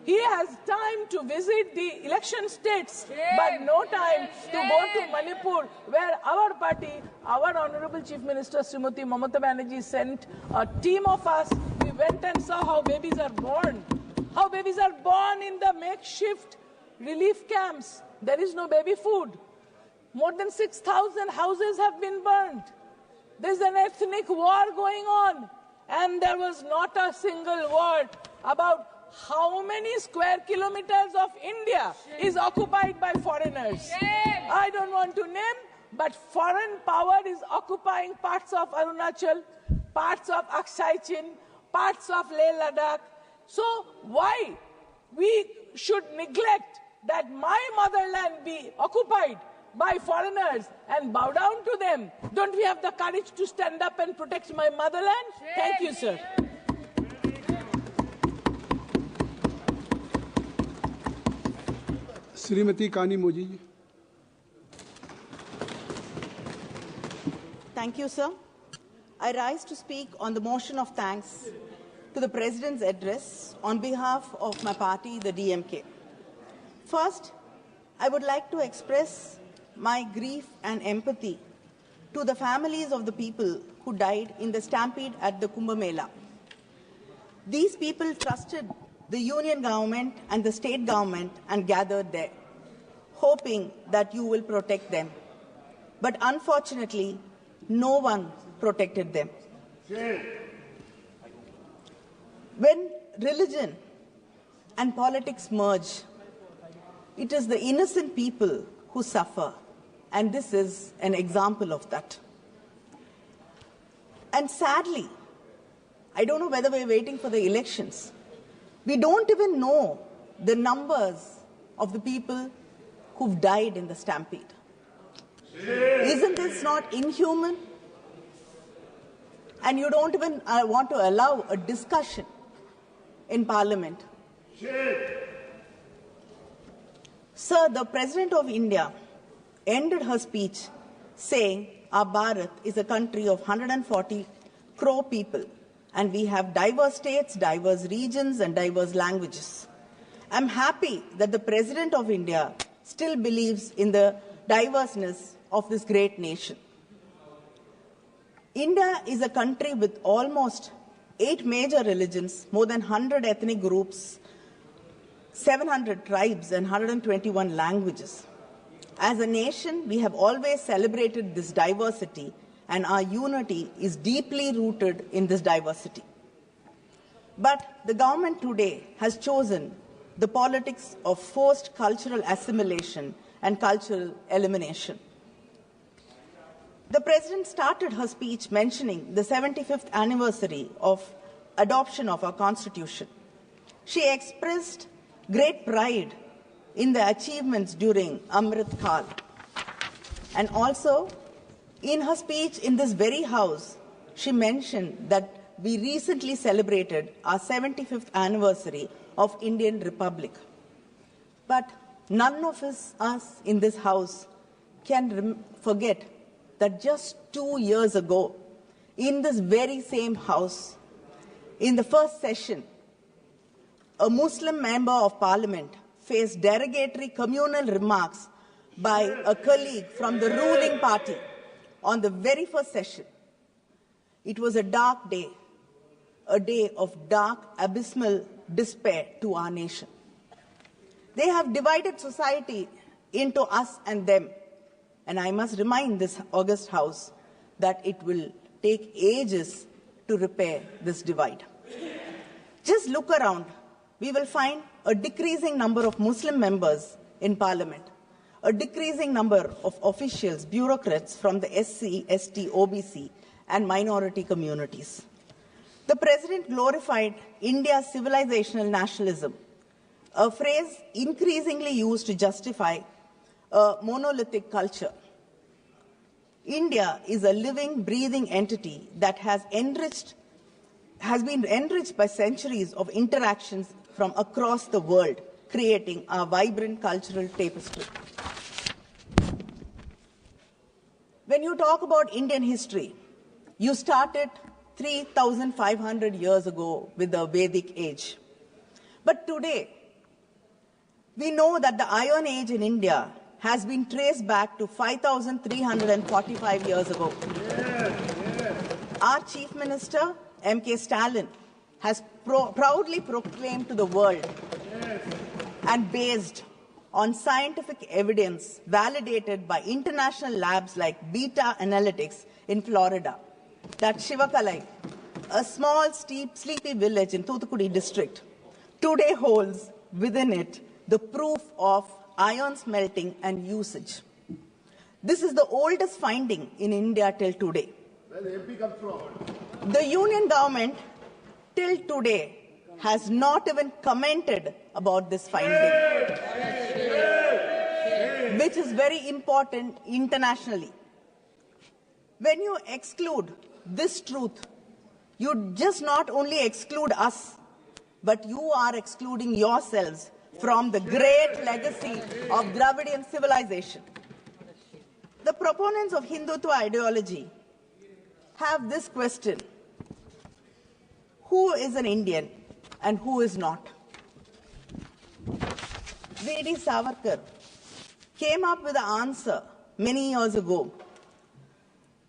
He has time to visit the election states, but no time to go to Manipur, where our party, our Honorable Chief Minister Srimati Mamata Banerjee sent a team of us. We went and saw how babies are born. How babies are born in the makeshift relief camps. There is no baby food. More than 6,000 houses have been burned. There's an ethnic war going on. And there was not a single word about how many square kilometers of India is occupied by foreigners. I don't want to name, but foreign power is occupying parts of Arunachal, parts of Aksai Chin, parts of Leh Ladakh. So why we should neglect that my motherland be occupied by foreigners and bow down to them? Don't we have the courage to stand up and protect my motherland? Thank you, sir. Srimati Kani Moji. Thank you, sir. I rise to speak on the motion of thanks to the President's address on behalf of my party, the DMK. First, I would like to express my grief and empathy to the families of the people who died in the stampede at the Kumbh Mela. These people trusted the union government and the state government and gathered there, hoping that you will protect them. But unfortunately, no one protected them. When religion and politics merge, it is the innocent people who suffer, and this is an example of that. And sadly, I don't know whether we're waiting for the elections. We don't even know the numbers of the people who've died in the stampede. Isn't this not inhuman? And you don't even want to allow a discussion in Parliament. Sir, the President of India ended her speech saying our Bharat is a country of 140 crore people, and we have diverse states, diverse regions, and diverse languages. I'm happy that the President of India still believes in the diverseness of this great nation. India is a country with almost 8 major religions, more than 100 ethnic groups, 700 tribes, and 121 languages. As a nation, we have always celebrated this diversity, and our unity is deeply rooted in this diversity. But the government today has chosen the politics of forced cultural assimilation and cultural elimination. The President started her speech mentioning the 75th anniversary of adoption of our Constitution. She expressed great pride in the achievements during Amrit Kal. And also, in her speech in this very house, she mentioned that we recently celebrated our 75th anniversary of Indian Republic. But none of us in this house can forget that just 2 years ago, in this very same house, in the first session, a Muslim member of Parliament faced derogatory communal remarks by a colleague from the ruling party on the very first session. It was a dark day, a day of dark, abysmal despair to our nation. They have divided society into us and them. And I must remind this august house that it will take ages to repair this divide. Just look around. We will find a decreasing number of Muslim members in Parliament, a decreasing number of officials, bureaucrats from the SC, ST, OBC, and minority communities. The President glorified India's civilizational nationalism, a phrase increasingly used to justify a monolithic culture. India is a living, breathing entity that has been enriched by centuries of interactions from across the world, creating a vibrant cultural tapestry. When you talk about Indian history, you started 3,500 years ago with the Vedic age. But today, we know that the Iron Age in India has been traced back to 5,345 years ago. Our Chief Minister, M.K. Stalin, has proudly proclaimed to the world and based on scientific evidence validated by international labs like Beta Analytics in Florida, that Shivakalai, a small, sleepy village in Thoothukudi district, today holds within it the proof of iron smelting and usage. This is the oldest finding in India till today. Where the MP comes from? The union government till today has not even commented about this finding, which is very important internationally. When you exclude this truth, you just not only exclude us, but you are excluding yourselves from the great legacy of Dravidian civilization. The proponents of Hindutva ideology have this question: who is an Indian and who is not? V.D. Savarkar came up with an answer many years ago.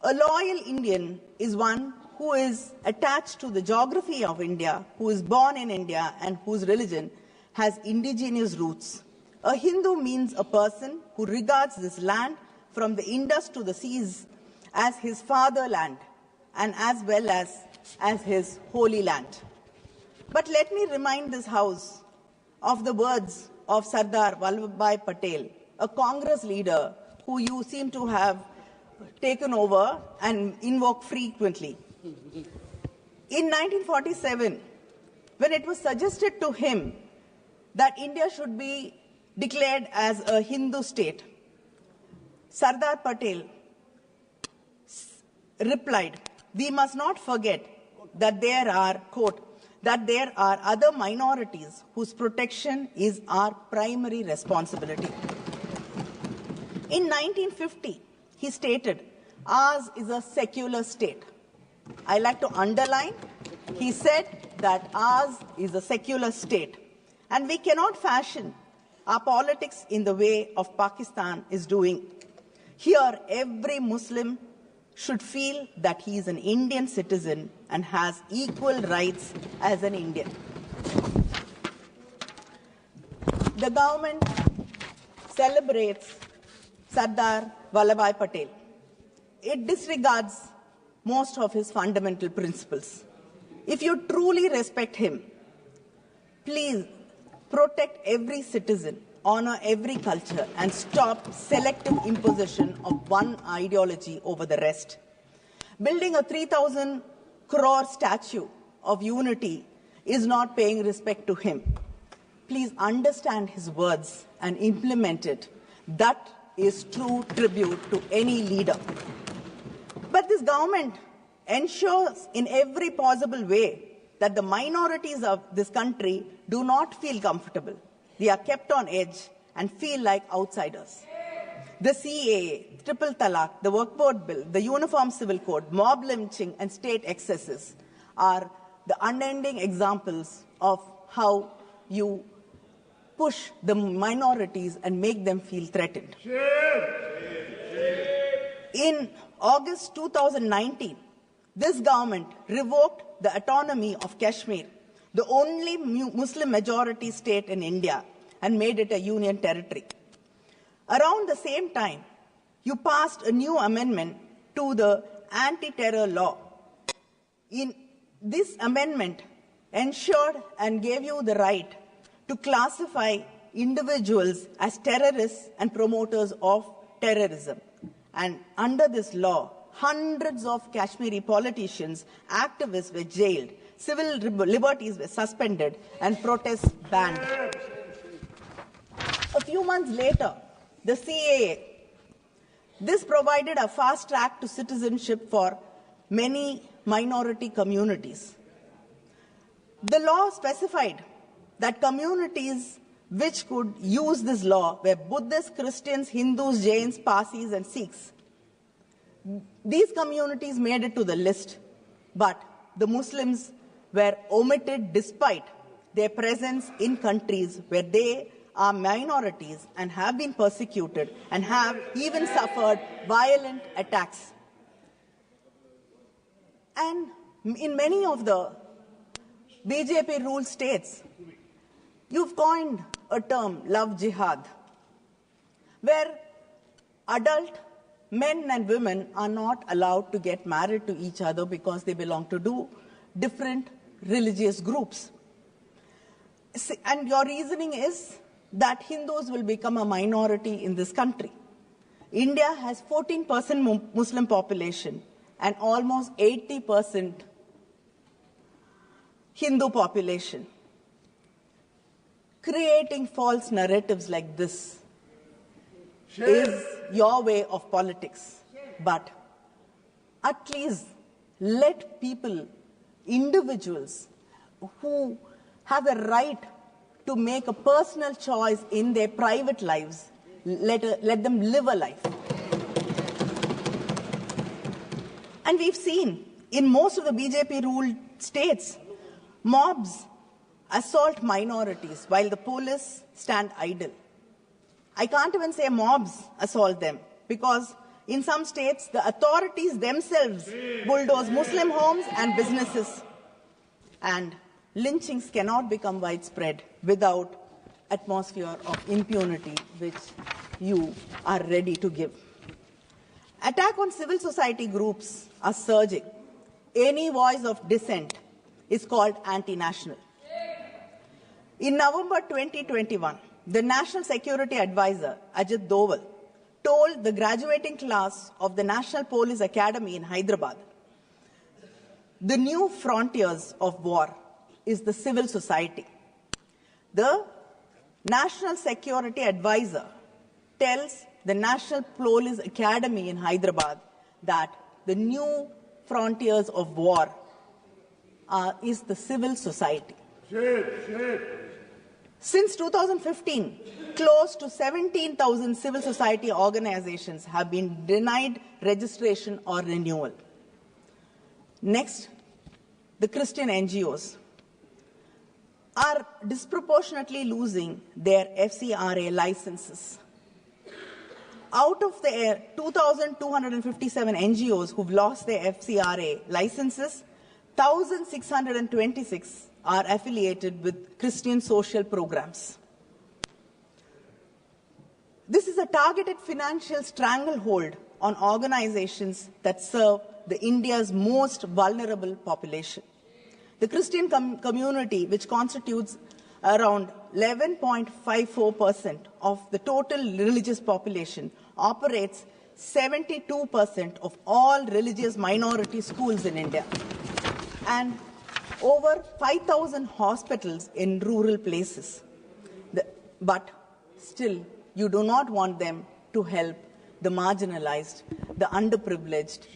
A loyal Indian is one who is attached to the geography of India, who is born in India, and whose religion has indigenous roots. A Hindu means a person who regards this land from the Indus to the seas as his fatherland and as well as his holy land. But let me remind this House of the words of Sardar Vallabhbhai Patel, a Congress leader who you seem to have taken over and invoke frequently. In 1947, when it was suggested to him that India should be declared as a Hindu state, Sardar Patel replied, "We must not forget that there are, quote, that there are other minorities whose protection is our primary responsibility." In 1950, he stated, "Ours is a secular state." I like to underline, he said that ours is a secular state, and we cannot fashion our politics in the way of Pakistan is doing. Here, every Muslim should feel that he is an Indian citizen and has equal rights as an Indian. The government celebrates Sardar Vallabhbhai Patel. It disregards most of his fundamental principles. If you truly respect him, please protect every citizen, honor every culture, and stop selective imposition of one ideology over the rest. Building a 3,000 crore statue of unity is not paying respect to him. Please understand his words and implement it. That is true tribute to any leader. But this government ensures in every possible way that the minorities of this country do not feel comfortable. They are kept on edge and feel like outsiders. The CAA, Triple Talaq, the Work Board Bill, the Uniform Civil Code, mob lynching, and state excesses are the unending examples of how you push the minorities and make them feel threatened. In August 2019, this government revoked the autonomy of Kashmir, the only Muslim majority state in India, and made it a union territory. Around the same time, you passed a new amendment to the anti-terror law. This amendment ensured and gave you the right to classify individuals as terrorists and promoters of terrorism. And under this law, hundreds of Kashmiri politicians, activists were jailed, civil liberties were suspended, and protests banned. A few months later, the CAA, this provided a fast track to citizenship for many minority communities. The law specified that communities which could use this law were Buddhists, Christians, Hindus, Jains, Parsis, and Sikhs. These communities made it to the list, but the Muslims were omitted despite their presence in countries where they are minorities and have been persecuted and have even suffered violent attacks. And in many of the BJP-ruled states, you've coined a term, love jihad, where adult men and women are not allowed to get married to each other because they belong to different religious groups. And your reasoning is that Hindus will become a minority in this country. India has 14% Muslim population and almost 80% Hindu population. Creating false narratives like this is your way of politics. But at least let people, individuals who have a right to make a personal choice in their private lives, let them live a life. And we've seen in most of the BJP-ruled states, mobs assault minorities while the police stand idle. I can't even say mobs assault them because in some states, the authorities themselves bulldoze Muslim homes and businesses. And lynchings cannot become widespread without atmosphere of impunity which you are ready to give. Attack on civil society groups are surging. Any voice of dissent is called anti-national. In November 2021, the National Security Advisor, Ajit Doval, told the graduating class of the National Police Academy in Hyderabad, the new frontiers of war is the civil society. The National Security Advisor tells the National Police Academy in Hyderabad that the new frontiers of war is the civil society. Since 2015, close to 17,000 civil society organizations have been denied registration or renewal. Next, the Christian NGOs are disproportionately losing their FCRA licenses. Out of the 2,257 NGOs who've lost their FCRA licenses, 1,626 are affiliated with Christian social programs. This is a targeted financial stranglehold on organizations that serve India's most vulnerable population. The Christian community, which constitutes around 11.54% of the total religious population, operates 72% of all religious minority schools in India, and over 5,000 hospitals in rural places. But still, you do not want them to help the marginalized, the underprivileged.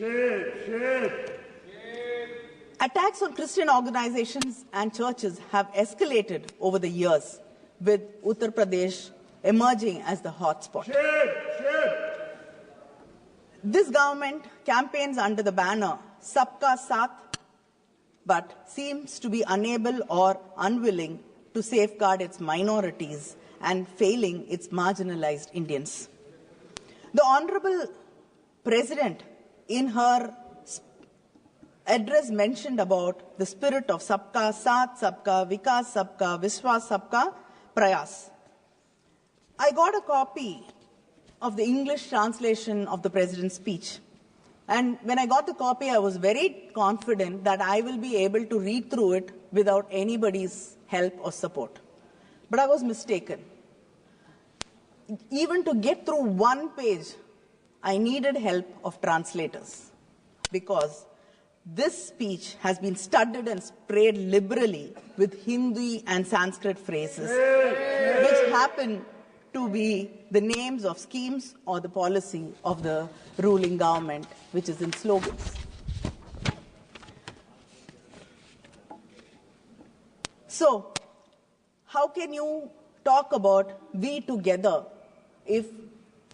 Attacks on Christian organizations and churches have escalated over the years, with Uttar Pradesh emerging as the hotspot. This government campaigns under the banner Sabka Saath, but seems to be unable or unwilling to safeguard its minorities and failing its marginalized Indians. The Honorable President, in her address, mentioned about the spirit of Sabka Saath, Sabka Vikas, Sabka Vishwas, Sabka Prayas. I got a copy of the English translation of the President's speech. And when I got the copy, I was very confident that I will be able to read through it without anybody's help or support. But I was mistaken. Even to get through one page, I needed help of translators, because this speech has been studded and sprayed liberally with Hindi and Sanskrit phrases, which happen to be the names of schemes or the policy of the ruling government, which is in slogans. So, how can you talk about we together if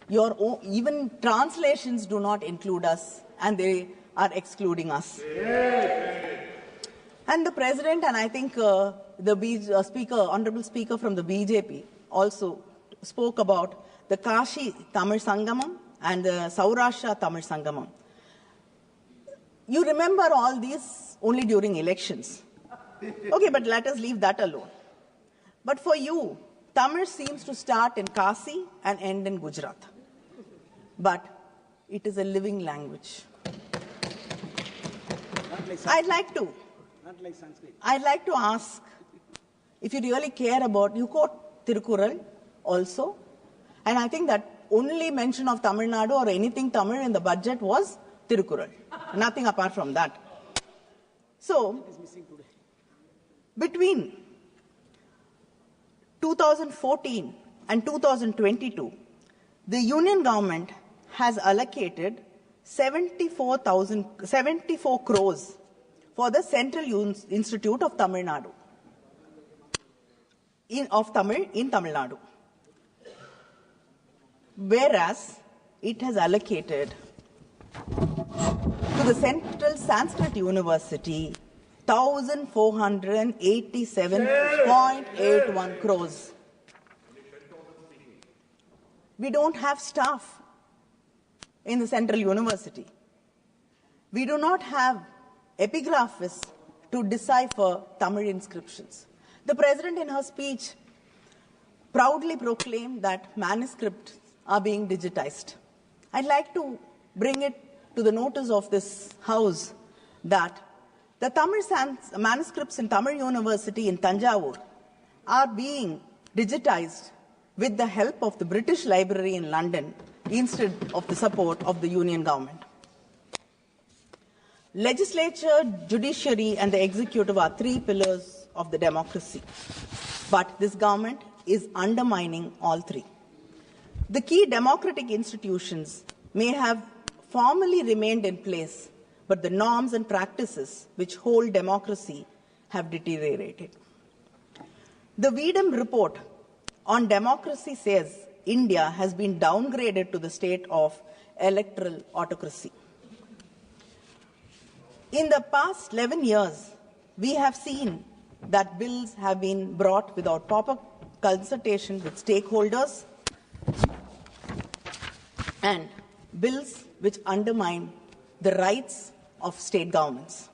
your own, even translations do not include us and they are excluding us? And the President and I think the speaker, Honorable Speaker from the BJP also spoke about the Kashi Tamil Sangamam and the Saurashtra Tamil Sangamam. You remember all these only during elections. Okay, but let us leave that alone. But for you, Tamil seems to start in Kasi and end in Gujarat. But it is a living language. I'd like to ask, if you really care about, you quote Tirukural also, and I think that only mention of Tamil Nadu or anything Tamil in the budget was Tirukural. Nothing apart from that. So, between 2014 and 2022, the union government has allocated 74 crores for the Central Institute of Tamil Nadu, in Tamil Nadu. Whereas it has allocated to the Central Sanskrit University 1,487.81 crores. We don't have staff in the Central University. We do not have epigraphists to decipher Tamil inscriptions. The President in her speech proudly proclaimed that manuscripts are being digitized. I'd like to bring it to the notice of this House that the Tamil manuscripts in Tamil University in Tanjavur are being digitized with the help of the British Library in London instead of the support of the Union government. Legislature, judiciary, and the executive are three pillars of the democracy. But this government is undermining all three. The key democratic institutions may have formally remained in place, but the norms and practices which hold democracy have deteriorated. The Vedam report on democracy says India has been downgraded to the state of electoral autocracy. In the past 11 years, we have seen that bills have been brought without proper consultation with stakeholders and bills which undermine the rights of state governments.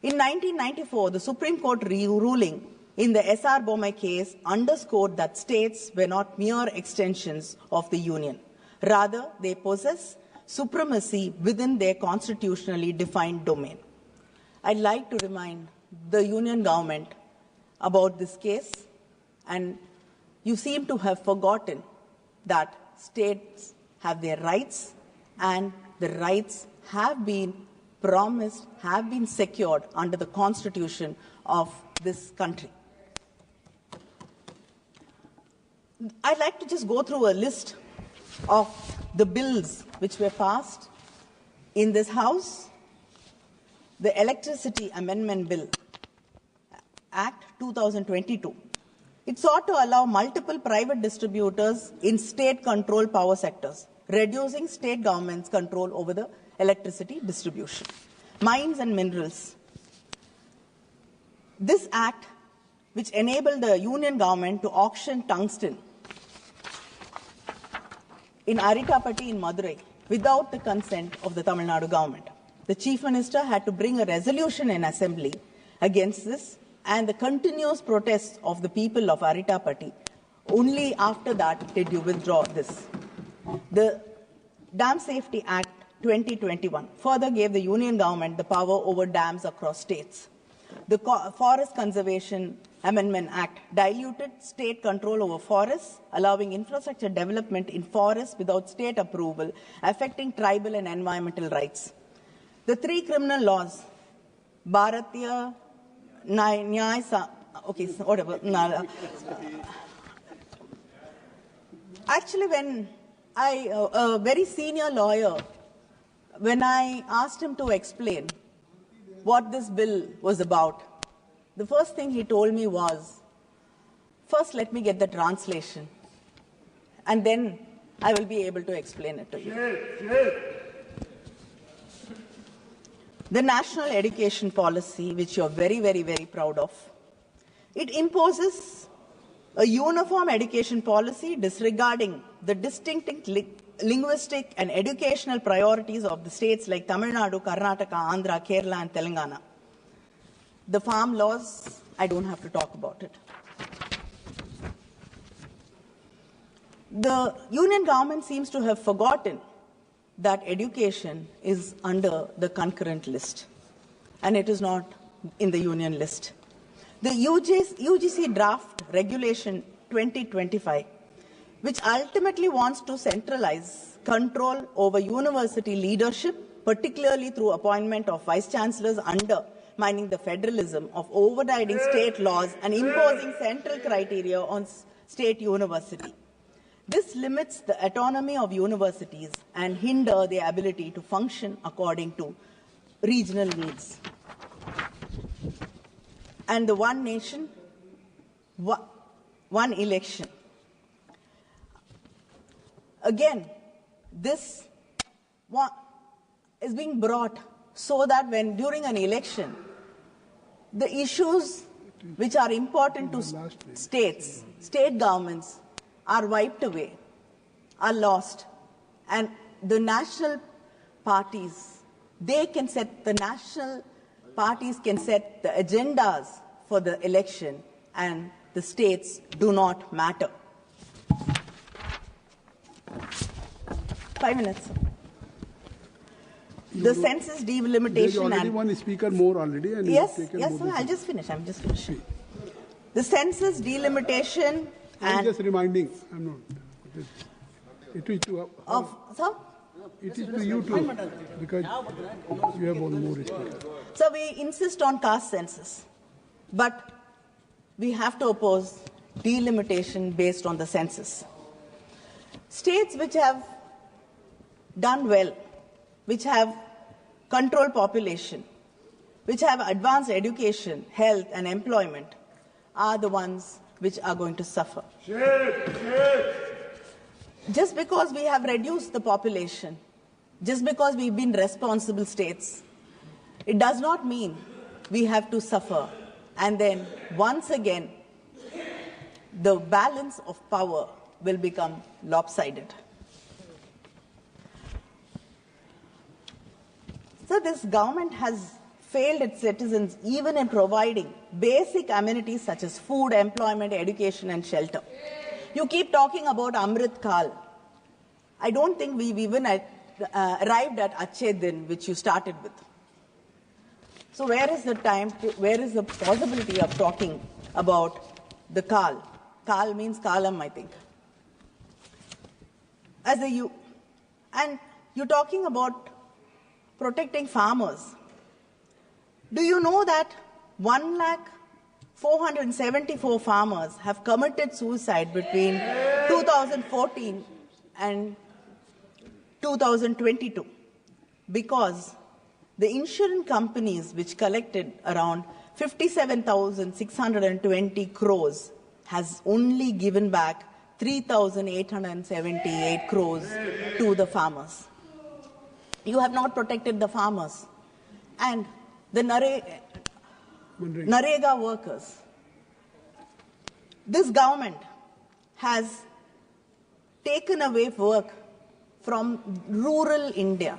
In 1994, the Supreme Court ruling in the S.R. Bommai case underscored that states were not mere extensions of the Union. Rather, they possess supremacy within their constitutionally defined domain. I'd like to remind the Union government about this case, and you seem to have forgotten that states have their rights, and the rights have been promised, have been secured under the Constitution of this country. I'd like to just go through a list of the bills which were passed in this House. The Electricity Amendment Bill, Act 2022. It sought to allow multiple private distributors in state-controlled power sectors, reducing state government's control over the electricity distribution. Mines and minerals. This act, which enabled the Union government to auction tungsten in Aritapatti in Madurai without the consent of the Tamil Nadu government. The Chief Minister had to bring a resolution in Assembly against this, and the continuous protests of the people of Aritapatti. Only after that did you withdraw this. The Dam Safety Act 2021 further gave the Union government the power over dams across states. The Forest Conservation Amendment Act diluted state control over forests, allowing infrastructure development in forests without state approval, affecting tribal and environmental rights. The three criminal laws, Bharatiya, Nyaya, okay, whatever. Actually, when a very senior lawyer, when I asked him to explain what this bill was about, the first thing he told me was, first let me get the translation, and then I will be able to explain it to you. the national education policy, which you're very, very, very proud of, it imposes a uniform education policy disregarding the distinct linguistic and educational priorities of the states like Tamil Nadu, Karnataka, Andhra, Kerala, and Telangana. The farm laws, I don't have to talk about it. The union government seems to have forgotten that education is under the concurrent list, and it is not in the union list. The UGC draft regulation 2025, which ultimately wants to centralize control over university leadership, particularly through appointment of vice-chancellors, undermining the federalism of overriding state laws and imposing central criteria on state university. This limits the autonomy of universities and hinders their ability to function according to regional needs. And the one nation, one election. Again, this is being brought so that when during an election, the issues which are important to states, state governments, are wiped away, are lost, and the national parties, the national parties can set the agendas for the election, and the states do not matter. 5 minutes. The census delimitation. There is already one speaker more already. And yes, sir, I'll just finish. I'm just finishing. The census delimitation. I'm just reminding. I'm not. It is to. Sir? It is to you too, because you have one more speaker. So we insist on caste census, but we have to oppose delimitation based on the census. States which have done well, which have controlled population, which have advanced education, health, and employment, are the ones which are going to suffer. Just because we have reduced the population, just because we've been responsible states, it does not mean we have to suffer. And then, once again, the balance of power will become lopsided. So this government has failed its citizens even in providing basic amenities such as food, employment, education, and shelter. You keep talking about Amrit Kal. I don't think we've even arrived at Achhe Din, which you started with. So where is the time, where is the possibility of talking about the Kal? Kal means Kalam, I think. And you're talking about protecting farmers. Do you know that 1,474 farmers have committed suicide between 2014 and 2022 because the insurance companies which collected around 57,620 crores has only given back 3,878 crores to the farmers. You have not protected the farmers. And the Narega workers. This government has taken away work from rural India.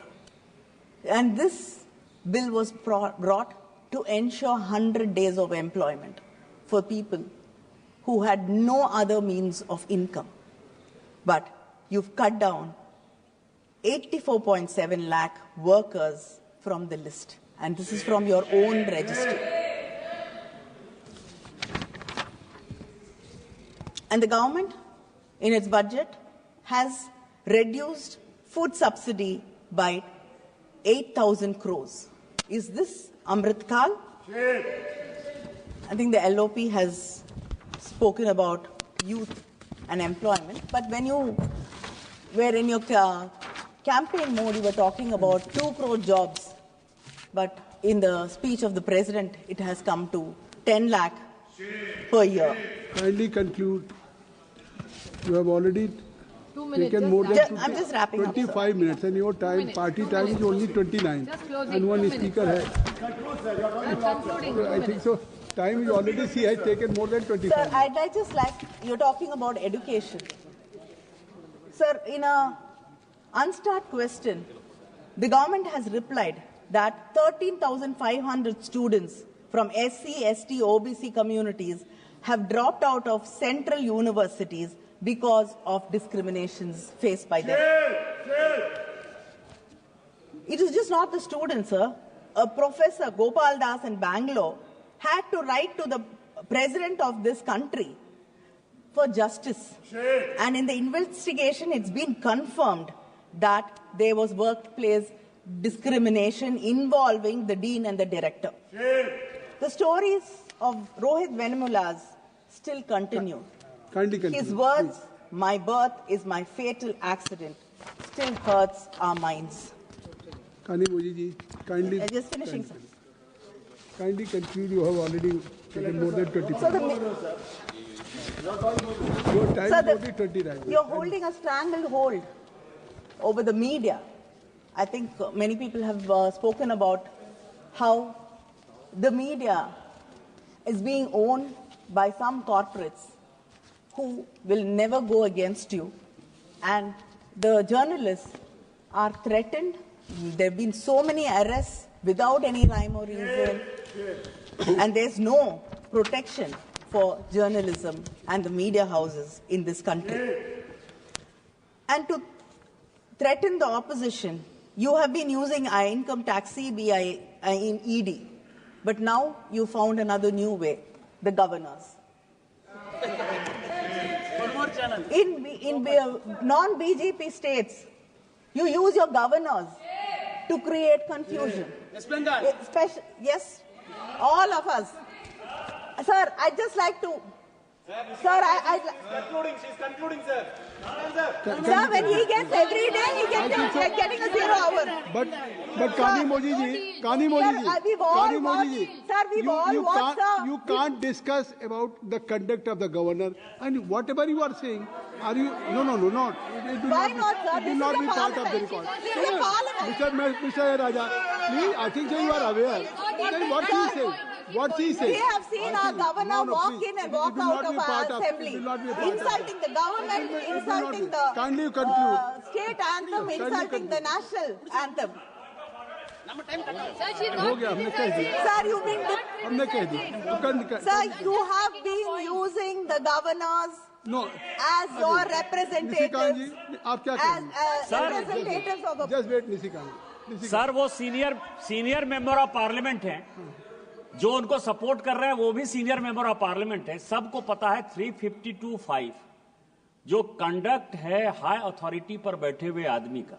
And this bill was brought to ensure 100 days of employment for people who had no other means of income. But you've cut down 84.7 lakh workers from the list. And this is from your own registry. And the government, in its budget, has reduced food subsidy by 8,000 crores. Is this Amrit Kal? I think the LOP has spoken about youth and employment. But when you were in your campaign mode, you were talking about 2 crore jobs. But in the speech of the president, it has come to 10 lakh per year. Kindly conclude. You have already taken more than I'm just wrapping up, 25 minutes, and your time, party time is only 29, and one speaker has. I think so. Time is already has taken more than 25. Sir, I'd just like, you're talking about education. Sir, in a unstart question, the government has replied that 13,500 students from SC, ST, OBC communities have dropped out of central universities because of discriminations faced by them. It is just not the students, sir. A professor, Gopal Das in Bangalore, had to write to the president of this country for justice. And in the investigation, it's been confirmed that there was workplace discrimination involving the dean and the director. The stories of Rohit Venmula's still continue. His words, "My birth is my fatal accident," still hurts our minds. Kani Moji ji, kindly. Just finishing, sir. Kindly conclude. You have already taken more than 20 So minutes. Your time is only 29. You're holding a stranglehold over the media. I think many people have spoken about how the media is being owned by some corporates who will never go against you, and the journalists are threatened. There have been so many arrests without any rhyme or reason, and there's no protection for journalism and the media houses in this country. And to threaten the opposition, you have been using income tax, CBI in ED, but now you found another new way, the governors. In non-BJP states, you use your governors to create confusion. Yes, all of us. Sir, I'd just like to... Sir, She's concluding, sir. Sir, when he gets every day, he gets getting a 0 hour. But Kani Moji ji, you can't discuss about the conduct of the governor, and whatever you are saying, are you? No, not. Why not, sir? It will not be part of the record. Mr. Raja, please, I think so you are aware. What he said. What's he saying? We have seen our governor walk in and walk out of our assembly, insulting the government, insulting the state anthem, insulting the national anthem. Sir, you've been... Sir, you have been using the governors as your representatives, as representatives of the... Just wait, Nisikant. Sir वो senior member of parliament हैं, जो उनको support कर रहे हैं वो भी senior member of parliament है। सबको पता है 352(5) जो कंडक्ट है हाई अथॉरिटी पर बैठे हुए आदमी का,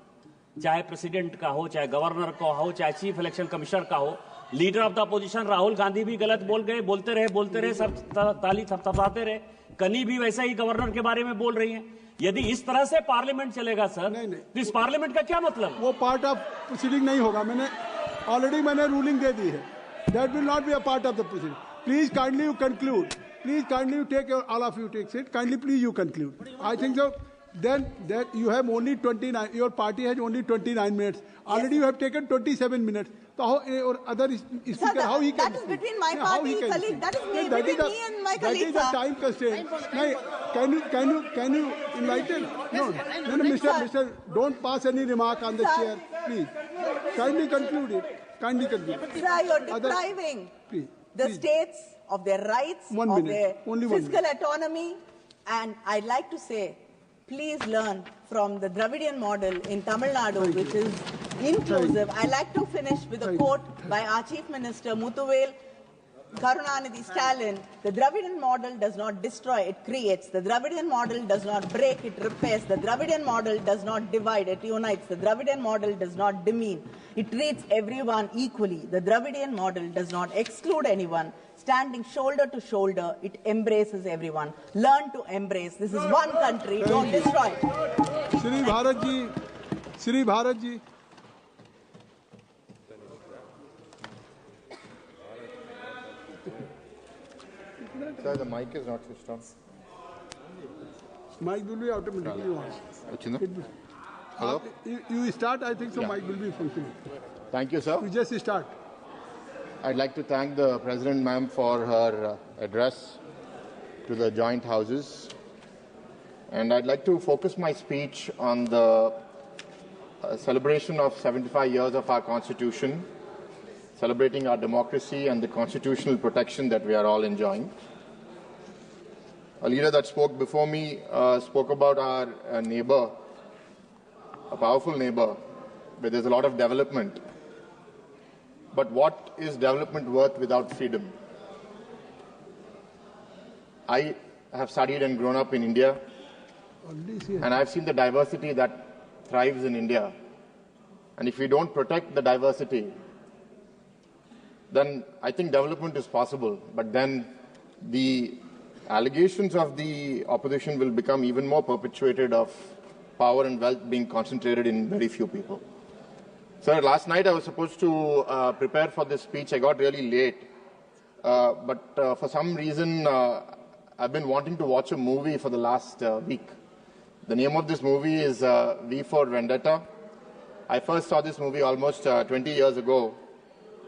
चाहे प्रेसिडेंट का हो, चाहे गवर्नर का हो, चाहे चीफ इलेक्शन कमिश्नर का हो। Leader of the opposition Rahul Gandhi भी गलत बोल गए, बोलते रहे, सब ताली थपथपाते रहे। कनी भी वैसा ही गवर्नर के बारे में बोल रही हैं। यदि इस तरह से पार्लियामेंट चलेगा सर, तो इस पार्लियामेंट का क्या मतलब? वो पार्ट ऑफ प्रोसीडिंग नहीं होगा। मैंने रूलिंग दे दी है। That will not be a part of the proceeding. Please kindly you conclude. Please kindly you take all of you take seat. Kindly please you conclude. I think so. Then that you have only 29. Your party has only 29 minutes. Already you have taken 27 minutes. So how, or other speaker, how he can? That is between my party colleague. That is between me and my colleague. That is the time constraint. Can you enlighten? No, Mr. Don't pass any remark on the chair, please. Kindly conclude it. Kindly conclude. Sir, you're depriving the states of their rights, of their fiscal autonomy, and I'd like to say, please learn from the Dravidian model in Tamil Nadu, which is inclusive. I'd like to finish with a quote by our Chief Minister, Muthuvel Karunanidhi Stalin. The Dravidian model does not destroy, it creates. The Dravidian model does not break, it repairs. The Dravidian model does not divide, it unites. The Dravidian model does not demean, it treats everyone equally. The Dravidian model does not exclude anyone. Standing shoulder to shoulder, it embraces everyone. Learn to embrace. This is one country, don't destroy it. Shri Bharat ji, Shri Bharat ji. Sir, the mic is not switched on. Mic will be automatically on. Hello? You start, I think so. Yeah. Mic will be functioning. Thank you, sir. You just start. I'd like to thank the President, ma'am, for her address to the joint houses. And I'd like to focus my speech on the celebration of 75 years of our Constitution, celebrating our democracy and the constitutional protection that we are all enjoying. A leader that spoke before me spoke about our neighbor, a powerful neighbor, where there's a lot of development. But what is development worth without freedom? I have studied and grown up in India, and I've seen the diversity that thrives in India. And if we don't protect the diversity, then I think development is possible. But then the allegations of the opposition will become even more perpetuated of power and wealth being concentrated in very few people. Sir, last night I was supposed to prepare for this speech. I got really late. But for some reason, I've been wanting to watch a movie for the last week. The name of this movie is V for Vendetta. I first saw this movie almost 20 years ago,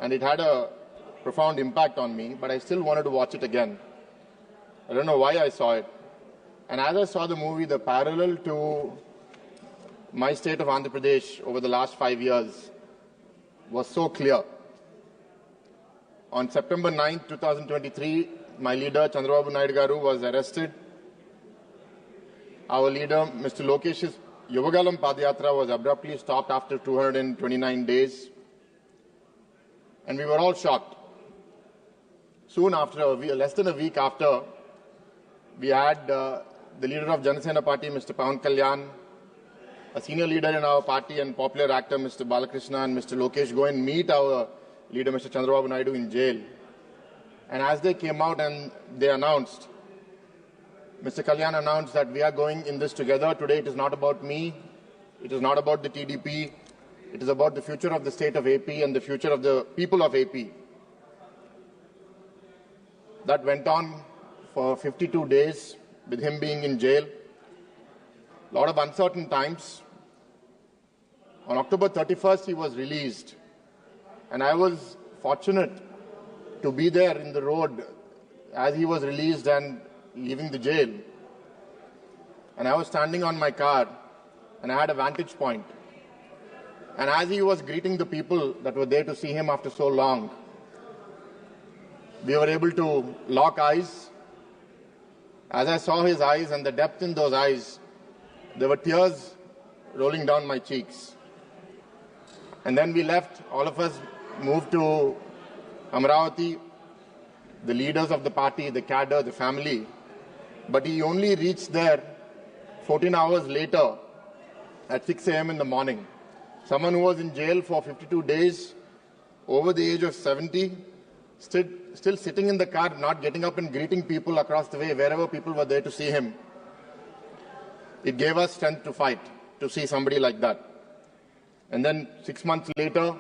and it had a profound impact on me, but I still wanted to watch it again. I don't know why I saw it. And as I saw the movie, the parallel to my state of Andhra Pradesh over the last 5 years was so clear. On September 9, 2023, my leader, Chandrababu Naidu Garu, was arrested. Our leader, Mr. Lokesh's Yuvagalam Padayatra, was abruptly stopped after 229 days. And we were all shocked. Soon after, less than a week after, we had the leader of Janasena Party, Mr. Pawan Kalyan, a senior leader in our party and popular actor, Mr. Balakrishna, and Mr. Lokesh go and meet our leader, Mr. Chandrababu Naidu, in jail. And as they came out and they announced, Mr. Kalyan announced that we are going in this together. Today it is not about me, it is not about the TDP, it is about the future of the state of AP and the future of the people of AP. That went on for 52 days with him being in jail. A lot of uncertain times. On October 31st, he was released. And I was fortunate to be there in the road as he was released and leaving the jail. And I was standing on my car, and I had a vantage point. And as he was greeting the people that were there to see him after so long, we were able to lock eyes. As I saw his eyes and the depth in those eyes, there were tears rolling down my cheeks. And then we left, all of us moved to Amravati, the leaders of the party, the cadre, the family. But he only reached there 14 hours later at 6 a.m. in the morning. Someone who was in jail for 52 days, over the age of 70, still sitting in the car, not getting up and greeting people across the way, wherever people were there to see him. It gave us strength to fight, to see somebody like that. And then 6 months later,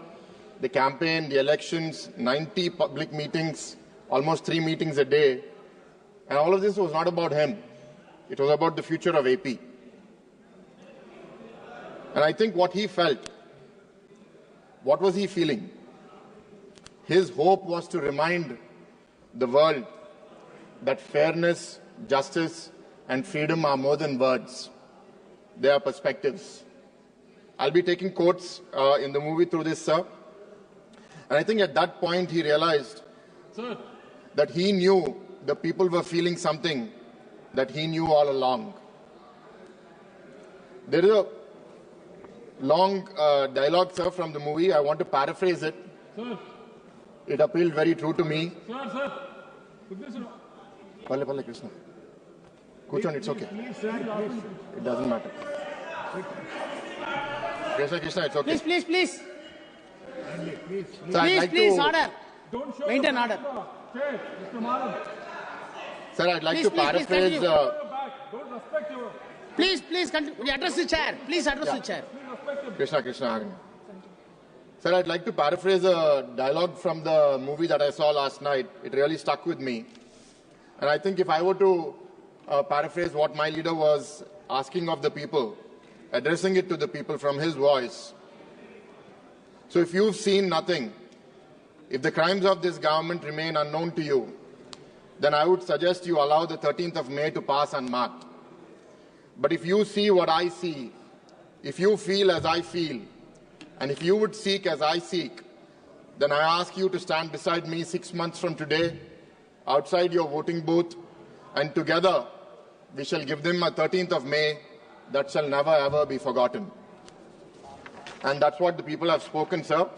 the campaign, the elections, 90 public meetings, almost 3 meetings a day. And all of this was not about him. It was about the future of AP. And I think what he felt, what was he feeling? His hope was to remind the world that fairness, justice, and freedom are more than words. They are perspectives. I'll be taking quotes in the movie through this, sir. And I think at that point he realized that he knew the people were feeling something that he knew all along. There is a long dialogue, sir, from the movie. I want to paraphrase it. Sir. It appealed very true to me. Sir. Pale, Krishna. Kuchon, it's okay. It doesn't matter. Krishna, it's okay. Please. So Please, order. Maintain order. Sir, I'd like to paraphrase. Please, continue. Address the chair. Please address the chair. Krishna. Sir, I'd like to paraphrase a dialogue from the movie that I saw last night. It really stuck with me. And I think if I were to paraphrase what my leader was asking of the people, addressing it to the people from his voice. So if you've seen nothing, if the crimes of this government remain unknown to you, then I would suggest you allow the 13th of May to pass unmarked. But if you see what I see, if you feel as I feel, and if you would seek as I seek, then I ask you to stand beside me 6 months from today, outside your voting booth, and together we shall give them a 13th of May that shall never ever be forgotten. And that's what the people have spoken, sir.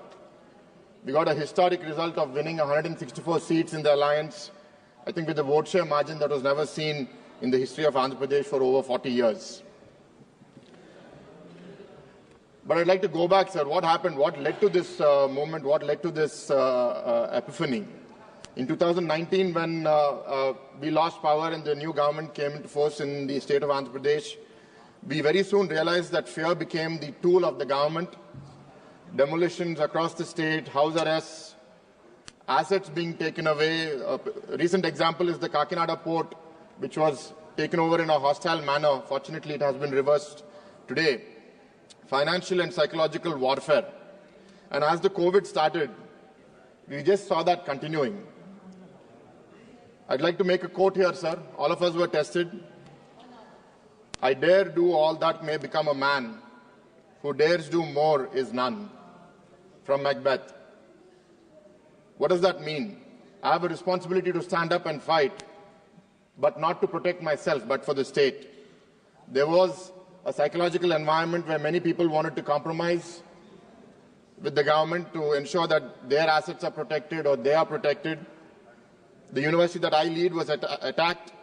We got a historic result of winning 164 seats in the alliance, I think with a vote share margin that was never seen in the history of Andhra Pradesh for over 40 years. But I'd like to go back, sir. What happened? What led to this movement? What led to this epiphany? In 2019, when we lost power and the new government came into force in the state of Andhra Pradesh, we very soon realized that fear became the tool of the government. Demolitions across the state, house arrests, assets being taken away. A recent example is the Kakinada port, which was taken over in a hostile manner. Fortunately, it has been reversed today. Financial and psychological warfare. And as the COVID started, we just saw that continuing. I'd like to make a quote here, sir. All of us were tested. I dare do all that may become a man. Who dares do more is none. From Macbeth. What does that mean? I have a responsibility to stand up and fight, but not to protect myself, but for the state. There was a psychological environment where many people wanted to compromise with the government to ensure that their assets are protected or they are protected. The university that I lead was attacked,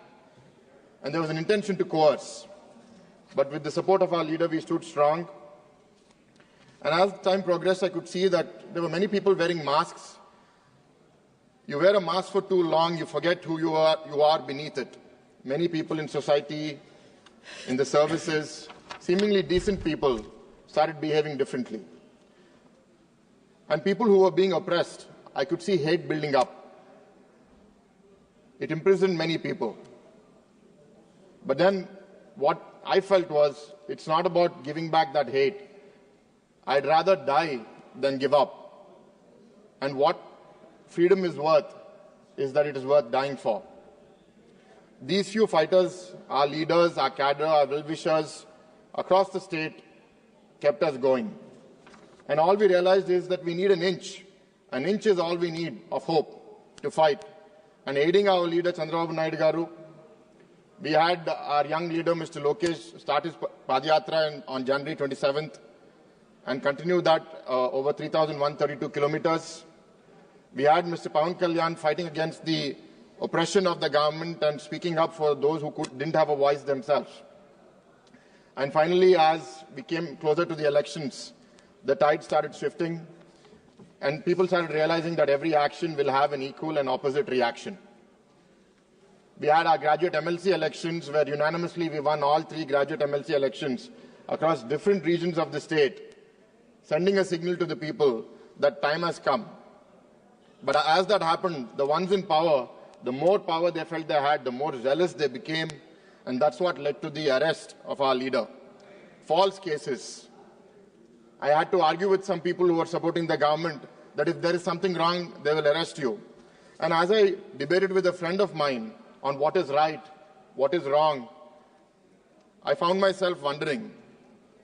and there was an intention to coerce. But with the support of our leader, we stood strong. And as time progressed, I could see that there were many people wearing masks. You wear a mask for too long, you forget who you are beneath it. Many people in society, in the services, seemingly decent people, started behaving differently. And people who were being oppressed, I could see hate building up. It imprisoned many people. But then what I felt was, it's not about giving back that hate. I'd rather die than give up. And what freedom is worth is that it is worth dying for. These few fighters, our leaders, our cadre, our well-wishers across the state kept us going. And all we realized is that we need an inch. An inch is all we need of hope to fight. And aiding our leader, Chandrababu Naidu Garu, we had our young leader, Mr. Lokesh, start his Padayatra on January 27th and continue that over 3,132 kilometers. We had Mr. Pawan Kalyan fighting against the oppression of the government and speaking up for those who didn't have a voice themselves. And finally, as we came closer to the elections, the tide started shifting and people started realizing that every action will have an equal and opposite reaction. We had our graduate MLC elections where unanimously we won all 3 graduate MLC elections across different regions of the state, sending a signal to the people that time has come. But as that happened, the ones in power, the more power they felt they had, the more zealous they became, and that's what led to the arrest of our leader. False cases. I had to argue with some people who were supporting the government that if there is something wrong, they will arrest you. And as I debated with a friend of mine on what is right, what is wrong, I found myself wondering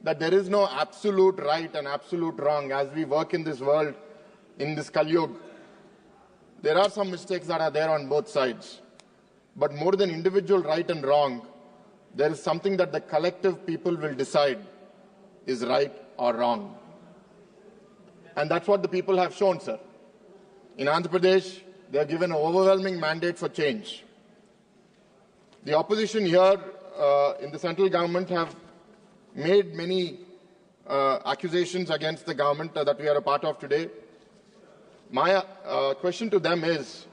that there is no absolute right and absolute wrong as we work in this world, in this Kali Yuga. There are some mistakes that are there on both sides. But more than individual right and wrong, there is something that the collective people will decide is right or wrong. And that's what the people have shown, sir. In Andhra Pradesh, they are given an overwhelming mandate for change. The opposition here in the central government have made many accusations against the government that we are a part of today. My question to them is,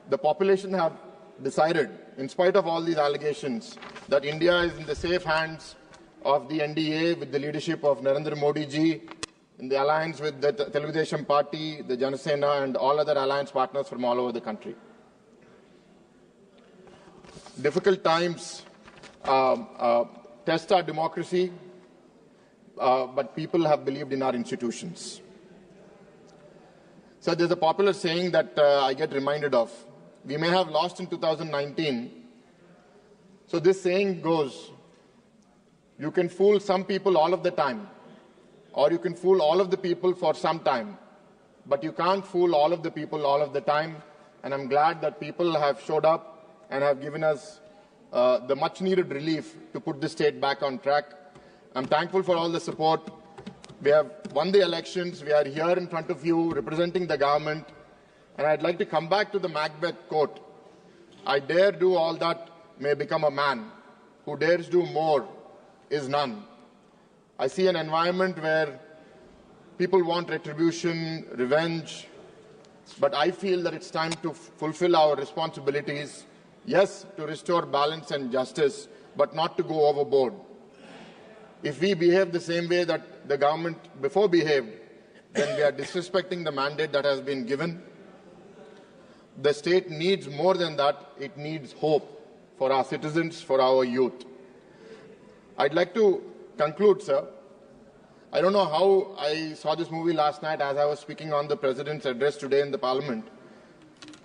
the population have decided, in spite of all these allegations, that India is in the safe hands of the NDA with the leadership of Narendra Modi ji, in the alliance with the Telugu Desam Party, the Janasena and all other alliance partners from all over the country. difficult times test our democracy, but people have believed in our institutions. So there's a popular saying that I get reminded of. We may have lost in 2019. So this saying goes, you can fool some people all of the time, or you can fool all of the people for some time, but you can't fool all of the people all of the time. And I'm glad that people have showed up and have given us the much needed relief to put the state back on track. I'm thankful for all the support. We have won the elections. We are here in front of you representing the government. And I'd like to come back to the Macbeth quote. I dare do all that may become a man. Who dares do more is none. I see an environment where people want retribution, revenge, but I feel that it's time to fulfill our responsibilities. Yes, to restore balance and justice, but not to go overboard. If we behave the same way that the government before behaved, then we are disrespecting the mandate that has been given. The state needs more than that. It needs hope for our citizens, for our youth. I'd like to conclude, sir. I don't know how I saw this movie last night as I was speaking on the President's address today in the Parliament.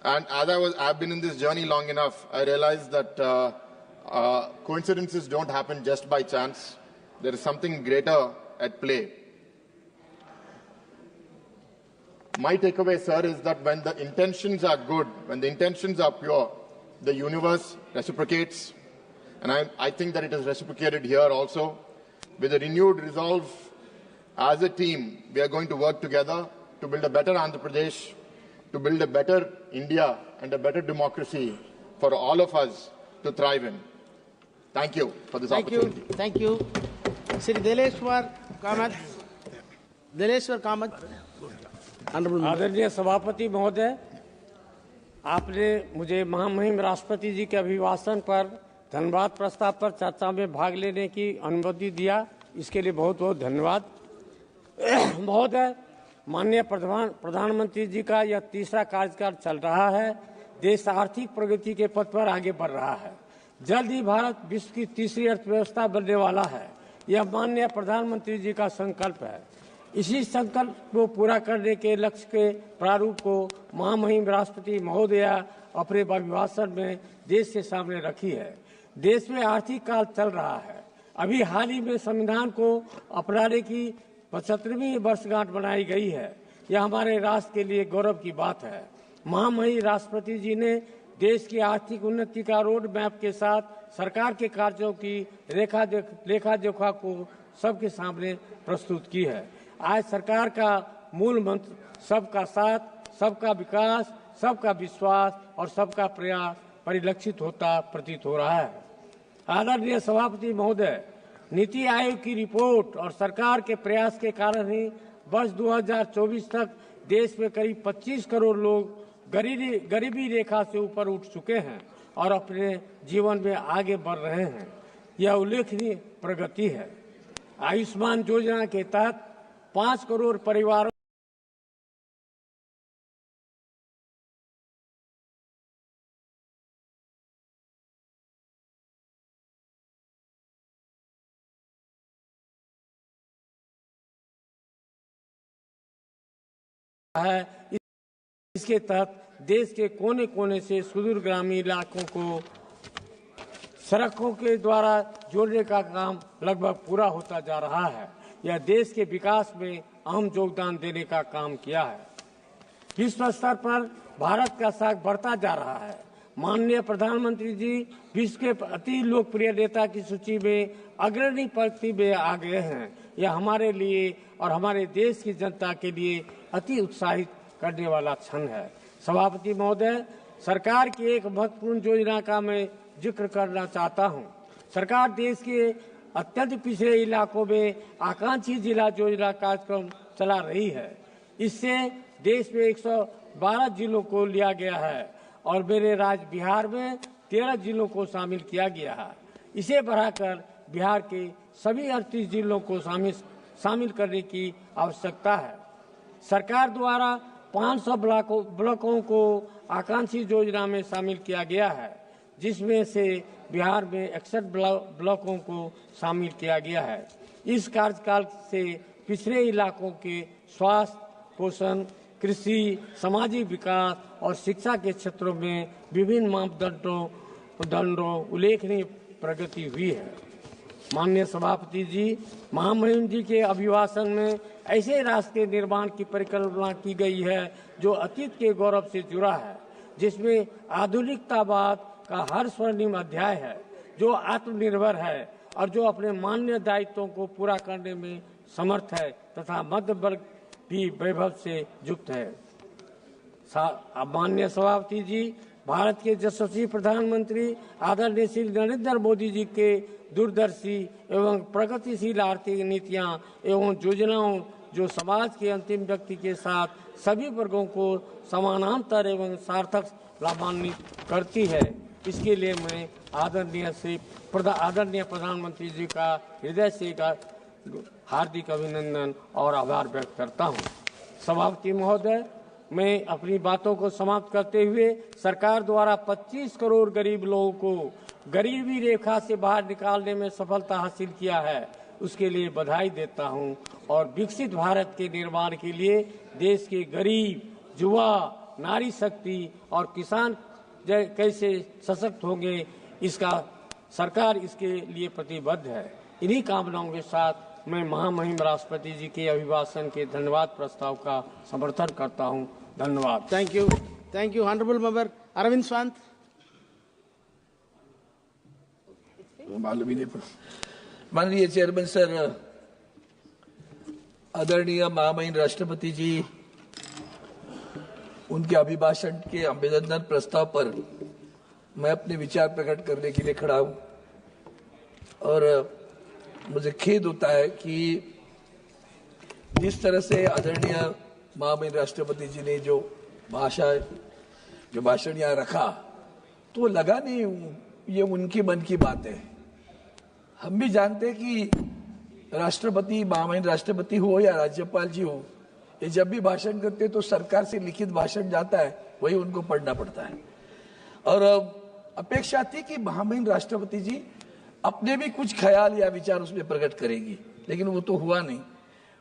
And as I've been in this journey long enough, I realized that coincidences don't happen just by chance. There is something greater at play. My takeaway, sir, is that when the intentions are good, when the intentions are pure, the universe reciprocates. And I think that it is reciprocated here also. With a renewed resolve, as a team, we are going to work together to build a better Andhra Pradesh, to build a better India and a better democracy for all of us to thrive in. Thank you for this opportunity. Thank you. Sri Deleshwar Kamath. Deleshwar Kamath. आदरणीय सभापति महोदय, आपने मुझे महामहिम राष्ट्रपति जी के अभिभाषण पर धन्यवाद प्रस्ताव पर चर्चा में भाग लेने की अनुमति दिया, इसके लिए बहुत बहुत धन्यवाद। महोदय, माननीय प्रधानमंत्री जी का यह तीसरा कार्यकाल चल रहा है। देश आर्थिक प्रगति के पथ पर आगे बढ़ रहा है। जल्द ही भारत विश्व की तीसरी अर्थव्यवस्था बनने वाला है। यह माननीय प्रधानमंत्री जी का संकल्प है। इसी संकल्प को पूरा करने के लक्ष्य के प्रारूप को महामहिम राष्ट्रपति महोदया अपने अभिभाषण में देश के सामने रखी है। देश में आर्थिक काल चल रहा है। अभी हाल ही में संविधान को अपनाने की 75वीं वर्षगांठ बनाई गई है। यह हमारे राष्ट्र के लिए गौरव की बात है। महामहिम राष्ट्रपति जी ने देश की आर्थिक उन्नति का रोड मैप के साथ सरकार के कार्यों की लेखा जोखा को सबके सामने प्रस्तुत की है। आज सरकार का मूल मंत्र सबका साथ, सबका विकास, सबका विश्वास और सबका प्रयास परिलक्षित होता प्रतीत हो रहा है। आदरणीय सभापति महोदय, नीति आयोग की रिपोर्ट और सरकार के प्रयास के कारण ही वर्ष 2024 तक देश में करीब 25 करोड़ लोग गरीबी रेखा से ऊपर उठ चुके हैं और अपने जीवन में आगे बढ़ रहे हैं। यह उल्लेखनीय प्रगति है। आयुष्मान योजना के तहत 5 करोड़ परिवारों है। इसके तहत देश के कोने कोने से सुदूर ग्रामीण इलाकों को सड़कों के द्वारा जोड़ने का काम लगभग पूरा होता जा रहा है। यह देश के विकास में अहम योगदान देने का काम किया है। विश्व स्तर पर भारत का साख बढ़ता जा रहा है। माननीय प्रधानमंत्री जी विश्व के अति लोकप्रिय नेता की सूची में अग्रणी पंक्ति में आ गए हैं। यह हमारे लिए और हमारे देश की जनता के लिए अति उत्साहित करने वाला क्षण है। सभापति महोदय, सरकार की एक महत्वपूर्ण योजना का मैं जिक्र करना चाहता हूं। सरकार देश के अत्यंत पिछड़े इलाकों में आकांक्षी जिला योजना कार्यक्रम चला रही है। इससे देश में 112 जिलों को लिया गया है और मेरे राज्य बिहार में 13 जिलों को शामिल किया गया है। इसे बढ़ाकर बिहार के सभी 38 जिलों को शामिल करने की आवश्यकता है। सरकार द्वारा 500 ब्लॉकों को आकांक्षी योजना में शामिल किया गया है। जिसमें से बिहार में 61 ब्लॉकों को शामिल किया गया है। इस कार्यकाल से पिछड़े इलाकों के स्वास्थ्य, पोषण, कृषि, सामाजिक विकास और शिक्षा के क्षेत्रों में विभिन्न मापदंडों उल्लेखनीय प्रगति हुई है। माननीय सभापति जी, महामहिम जी के अभिभाषण में ऐसे राष्ट्र के निर्माण की परिकल्पना की गई है जो अतीत के गौरव से जुड़ा है, जिसमें आधुनिकतावाद का हर स्वर्णिम अध्याय है, जो आत्मनिर्भर है और जो अपने मान्य दायित्वों को पूरा करने में समर्थ है तथा मध्य वर्ग भी वैभव से युक्त है। माननीय सभापति जी, भारत के यशस्वी प्रधानमंत्री आदरणीय श्री नरेंद्र मोदी जी के दूरदर्शी एवं प्रगतिशील आर्थिक नीतियां एवं योजनाओं जो समाज के अंतिम व्यक्ति के साथ सभी वर्गों को समानांतर एवं सार्थक लाभान्वित करती है, इसके लिए मैं आदरणीय प्रधानमंत्री जी का हृदय से हार्दिक अभिनंदन और आभार व्यक्त करता हूं। सभापति महोदय, मैं अपनी बातों को समाप्त करते हुए सरकार द्वारा 25 करोड़ गरीब लोगों को गरीबी रेखा से बाहर निकालने में सफलता हासिल किया है, उसके लिए बधाई देता हूं और विकसित भारत के निर्माण के लिए देश के गरीब, युवा, नारी शक्ति और किसान कैसे सशक्त होंगे, इसका सरकार इसके लिए प्रतिबद्ध है। इन्हीं कामनाओं के साथ मैं महामहिम राष्ट्रपति जी के अभिभाषण के धन्यवाद प्रस्ताव का समर्थन करता हूं। धन्यवाद। Thank you honourable member Arvind Swant. माननीय चेयरमैन सर, आदरणीय महामहिम राष्ट्रपति जी, उनके अभिभाषण के अभिनंदन प्रस्ताव पर मैं अपने विचार प्रकट करने के लिए खड़ा हूं और मुझे खेद होता है कि जिस तरह से आदरणीय महामहिम राष्ट्रपति जी ने जो भाषण यहाँ रखा, तो लगा नहीं ये उनके मन की बात है। हम भी जानते हैं कि राष्ट्रपति, महामहिम राष्ट्रपति हो या राज्यपाल जी हो, ये जब भी भाषण करते तो सरकार से लिखित भाषण जाता है, वही उनको पढ़ना पड़ता है। और अपेक्षा थी कि महामहिम राष्ट्रपति जी अपने भी कुछ ख्याल या विचार उसमें प्रकट करेंगी, लेकिन वो तो हुआ नहीं।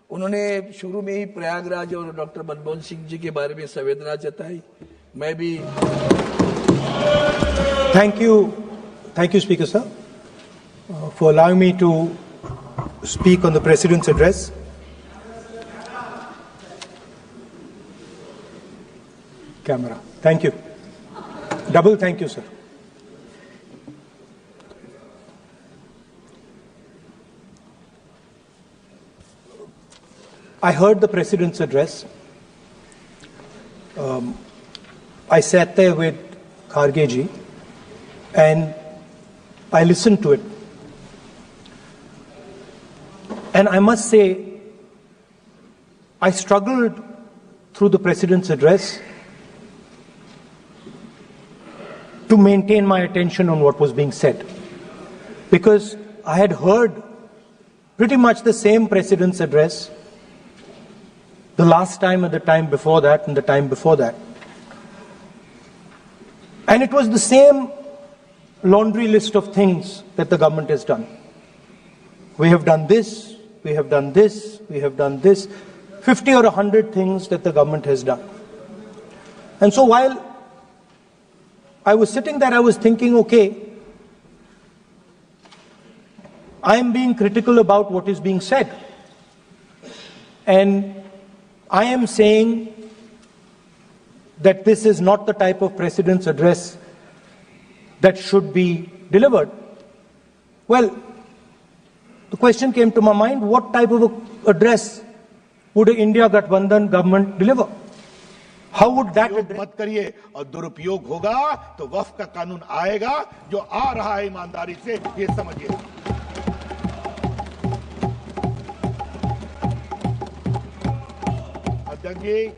उन्होंने शुरू में ही प्रयागराज और डॉक्टर मनमोहन सिंह जी के बारे में संवेदना जताई। मैं भी thank you speaker sir for allowing me to speak on the President's address. Camera. Thank you. Double thank you, sir. I heard the President's address. I sat there with Kharge ji and I listened to it. And I must say, I struggled through the President's address to maintain my attention on what was being said, because I had heard pretty much the same President's address the last time and the time before that and the time before that. And it was the same laundry list of things that the government has done. We have done this, we have done this, we have done this, 50 or 100 things that the government has done. And so while I was sitting there, I was thinking, okay, I am being critical about what is being said. And I am saying that this is not the type of President's address that should be delivered. Well, the question came to my mind, what type of address would an India Gathbandhan government deliver? How would that address... मत करिए और दुरुपयोग होगा तो वक्फ का कानून आएगा जो आ रहा है ईमानदारी से, ये समझिए। अध्यक्ष जी,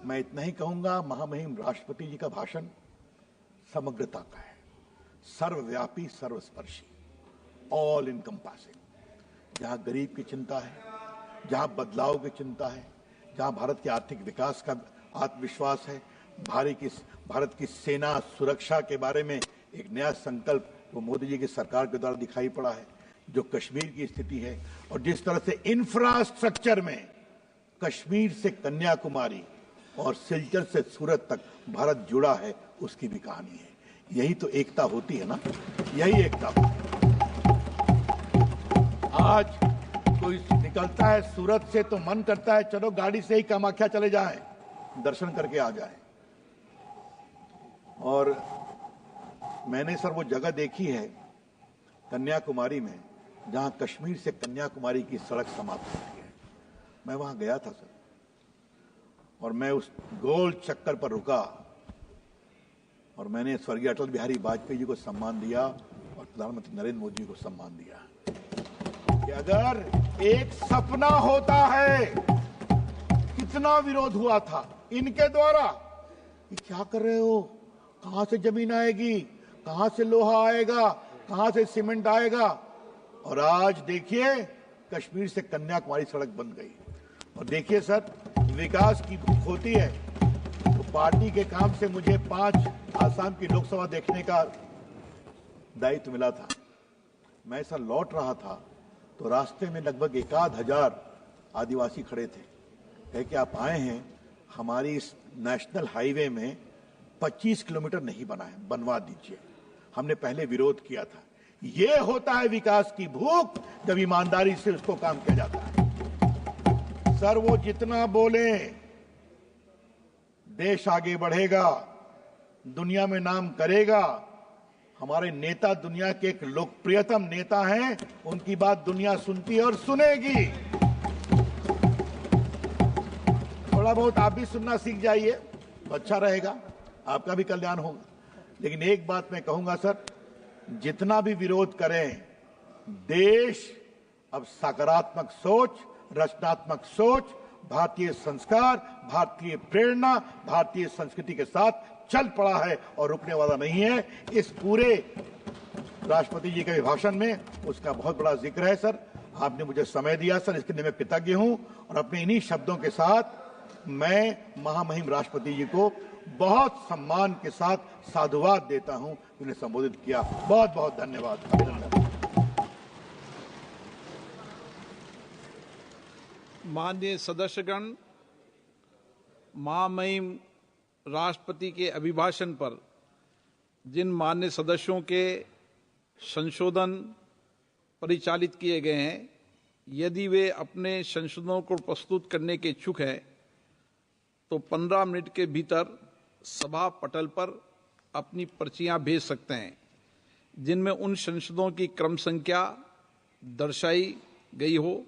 मैं इतना ही कहूंगा, महामहिम राष्ट्रपति जी का भाषण समग्रता का है, सर्वव्यापी, सर्वस्पर्शी, ऑल इनकम्पासिंग। जहां गरीब की चिंता है, जहां बदलाव की चिंता है, जहां भारत के आर्थिक विकास का आत्मविश्वास है, भारत की सेना सुरक्षा के बारे में एक नया संकल्प वो मोदी जी की सरकार के द्वारा दिखाई पड़ा है। जो कश्मीर की स्थिति है और जिस तरह से इंफ्रास्ट्रक्चर में कश्मीर से कन्याकुमारी और सिलचर से सूरत तक भारत जुड़ा है, उसकी भी कहानी है। यही तो एकता होती है ना, यही एकता होती है। आज कोई निकलता है सूरत से तो मन करता है चलो गाड़ी से ही कामाख्या चले जाएं, दर्शन करके आ जाएं। और मैंने सर वो जगह देखी है कन्याकुमारी में जहां कश्मीर से कन्याकुमारी की सड़क समाप्त होती है। मैं वहां गया था सर, और मैं उस गोल चक्कर पर रुका और मैंने स्वर्गीय अटल बिहारी वाजपेयी जी को सम्मान दिया और प्रधानमंत्री नरेंद्र मोदी जी को सम्मान दिया कि अगर एक सपना होता है, कितना विरोध हुआ था इनके द्वारा कि क्या कर रहे हो, कहां से जमीन आएगी, कहां से लोहा आएगा, कहां से सीमेंट आएगा, और आज देखिए कश्मीर से कन्याकुमारी सड़क बन गई। और देखिए सर, विकास की भूख होती है तो पार्टी के काम से मुझे 5 आसाम की लोकसभा देखने का दायित्व मिला था। मैं सर लौट रहा था तो रास्ते में लगभग 1,000 आदिवासी खड़े थे। कहे कि आप आए हैं, हमारी इस नेशनल हाईवे में 25 किलोमीटर नहीं बना है, बनवा दीजिए। हमने पहले विरोध किया था। ये होता है विकास की भूख, जब ईमानदारी से उसको काम किया जाता है। सर वो जितना बोले देश आगे बढ़ेगा, दुनिया में नाम करेगा। हमारे नेता दुनिया के एक लोकप्रियतम नेता हैं, उनकी बात दुनिया सुनती है और सुनेगी। थोड़ा बहुत आप भी सुनना सीख जाइए तो अच्छा रहेगा, आपका भी कल्याण होगा। लेकिन एक बात मैं कहूंगा सर, जितना भी विरोध करें, देश अब सकारात्मक सोच, रचनात्मक सोच, भारतीय संस्कार, भारतीय प्रेरणा, भारतीय संस्कृति के साथ चल पड़ा है और रुकने वाला नहीं है। इस पूरे राष्ट्रपति जी के अभिभाषण में उसका बहुत बड़ा जिक्र है। सर आपने मुझे समय दिया सर, इसके लिए मैं कृतज्ञ हूं। और अपने इन्हीं शब्दों के साथ मैं महामहिम राष्ट्रपति जी को बहुत सम्मान के साथ साधुवाद देता हूं, उन्हें संबोधित किया। बहुत बहुत धन्यवाद, अभिनंदन। माननीय सदस्यगण, महामहिम राष्ट्रपति के अभिभाषण पर जिन माननीय सदस्यों के संशोधन परिचालित किए गए हैं, यदि वे अपने संशोधनों को प्रस्तुत करने के इच्छुक हैं तो 15 मिनट के भीतर सभा पटल पर अपनी पर्चियां भेज सकते हैं, जिनमें उन संशोधनों की क्रम संख्या दर्शाई गई हो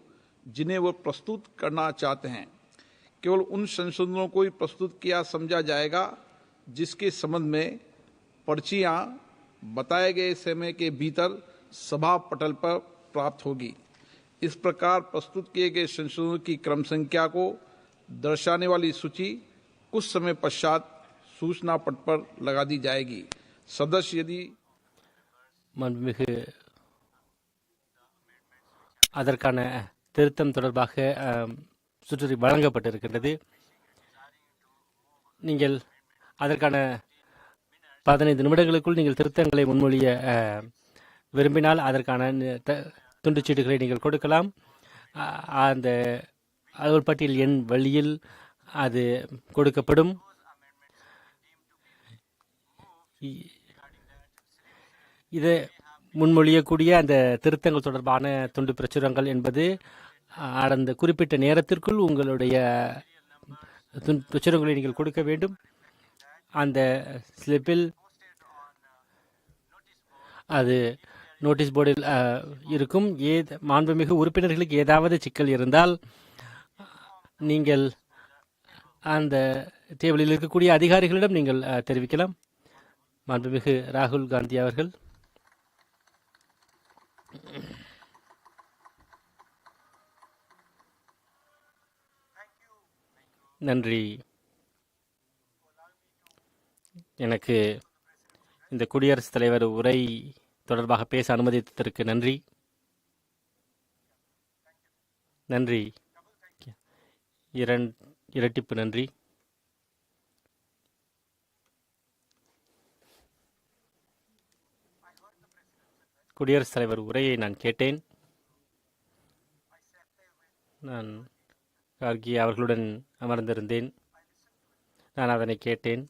जिन्हें वो प्रस्तुत करना चाहते हैं। केवल उन संशोधनों को ही प्रस्तुत किया समझा जाएगा जिसके संबंध में पर्चियां बताए गए समय के भीतर सभा पटल पर प्राप्त होगी। इस प्रकार प्रस्तुत किए गए संशोधनों की क्रम संख्या को दर्शाने वाली सूची कुछ समय पश्चात सूचना पट पर लगा दी जाएगी। सदस्य यदि அதற்கான திருத்தம் தொடர்பாக சுற்றுரை வழங்கப்பட்டிருக்கின்றது. நீங்கள் அதற்கான 15 நிமிடங்களுக்குள் நீங்கள் திருத்தங்களை முன்மொழிய விரும்பினால் அதற்கான துண்டுச்சீட்டுகளை நீங்கள் கொடுக்கலாம். அந்த அலுவல் பட்டியல் எண் வழியில் அது கொடுக்கப்படும். இது முன்மொழியக்கூடிய அந்த திருத்தங்கள் தொடர்பான துண்டு பிரச்சுரங்கள் என்பது அந்த குறிப்பிட்ட நேரத்திற்குள் உங்களுடைய பிரச்சுரங்களை நீங்கள் கொடுக்க வேண்டும். அந்த ஸ்லிப்பில் அது நோட்டீஸ் போர்டில் இருக்கும். மாண்புமிகு உறுப்பினர்களுக்கு ஏதாவது சிக்கல் இருந்தால் நீங்கள் அந்த டேபிளில் இருக்கக்கூடிய அதிகாரிகளிடம் நீங்கள் தெரிவிக்கலாம். மாண்புமிகு ராகுல் காந்தி அவர்கள். நன்றி. எனக்கு இந்த குடியரசுத் தலைவர் உரை தொடர்பாக பேச அனுமதித்ததற்கு நன்றி. நன்றி, இரட்டிப்பு நன்றி. குடியரசுத் தலைவர் உரையை நான் கேட்டேன். நான் கார்கி அவர்களுடன் அமர்ந்திருந்தேன். நான் அதனை கேட்டேன்.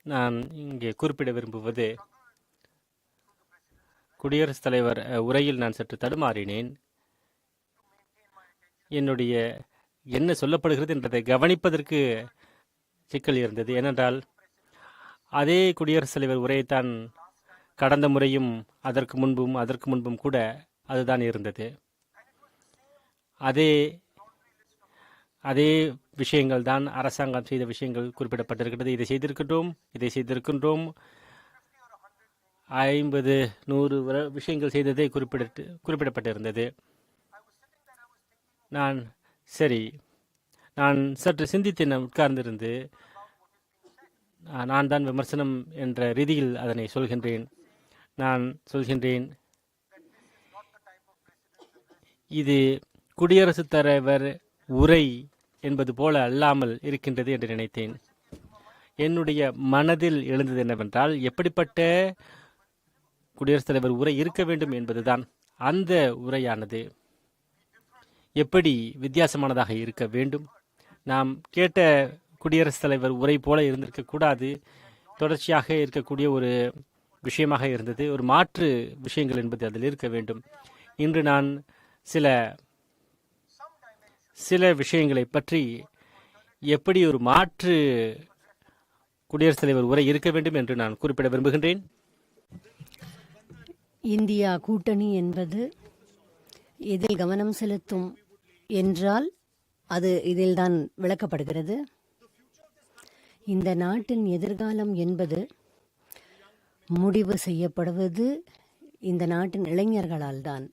நான் இங்கே குறிப்பிட விரும்புவது, குடியரசுத் தலைவர் உரையில் நான் சற்று தடுமாறினேன். என்னுடைய என்ன சொல்லப்படுகிறது என்பதை கவனிப்பதற்கு சிக்கல் இருந்தது. ஏனென்றால் அதே குடியரசுத் தலைவர் உரையைத்தான் கடந்த முறையும் அதற்கு முன்பும் கூட அதுதான் இருந்தது. அதே விஷயங்கள் தான் அரசாங்கம் செய்த விஷயங்கள் குறிப்பிடப்பட்டிருக்கிறது. இதை செய்திருக்கின்றோம் 50-100 விஷயங்கள் செய்ததே குறிப்பிடப்பட்டிருந்தது. நான் சற்று சிந்தித்து உட்கார்ந்திருந்து நான் தான் விமர்சனம் என்ற ரீதியில் அதனை சொல்கின்றேன். நான் சொல்கின்றேன், இது குடியரசுத் தலைவர் உரை என்பது போல அல்லாமல் இருக்கின்றது என்று நினைத்தேன். என்னுடைய மனதில் எழுந்தது என்னவென்றால், எப்படிப்பட்ட குடியரசுத் தலைவர் உரை இருக்க வேண்டும் என்பதுதான். அந்த உரையானது எப்படி வித்தியாசமானதாக இருக்க வேண்டும். நாம் கேட்ட குடியரசுத் தலைவர் உரை போல இருந்திருக்கக்கூடாது. தொடர்ச்சியாக இருக்கக்கூடிய ஒரு விஷயமாக இருந்தது. ஒரு மாற்று விஷயங்கள் என்பது அதில் இருக்க வேண்டும். இன்று நான் சில விஷயங்களை பற்றி எப்படி ஒரு மாற்று குடியரசுத் தலைவர் உரை இருக்க வேண்டும் என்று நான் குறிப்பிட விரும்புகின்றேன். இந்தியா கூட்டணி என்பது இதில் கவனம் செலுத்தும் என்றால் அது இதில்தான் விளக்கப்படுகிறது. இந்த நாட்டின் எதிர்காலம் என்பது முடிவு செய்யப்படுவது இந்த நாட்டின் இளைஞர்களால் தான்.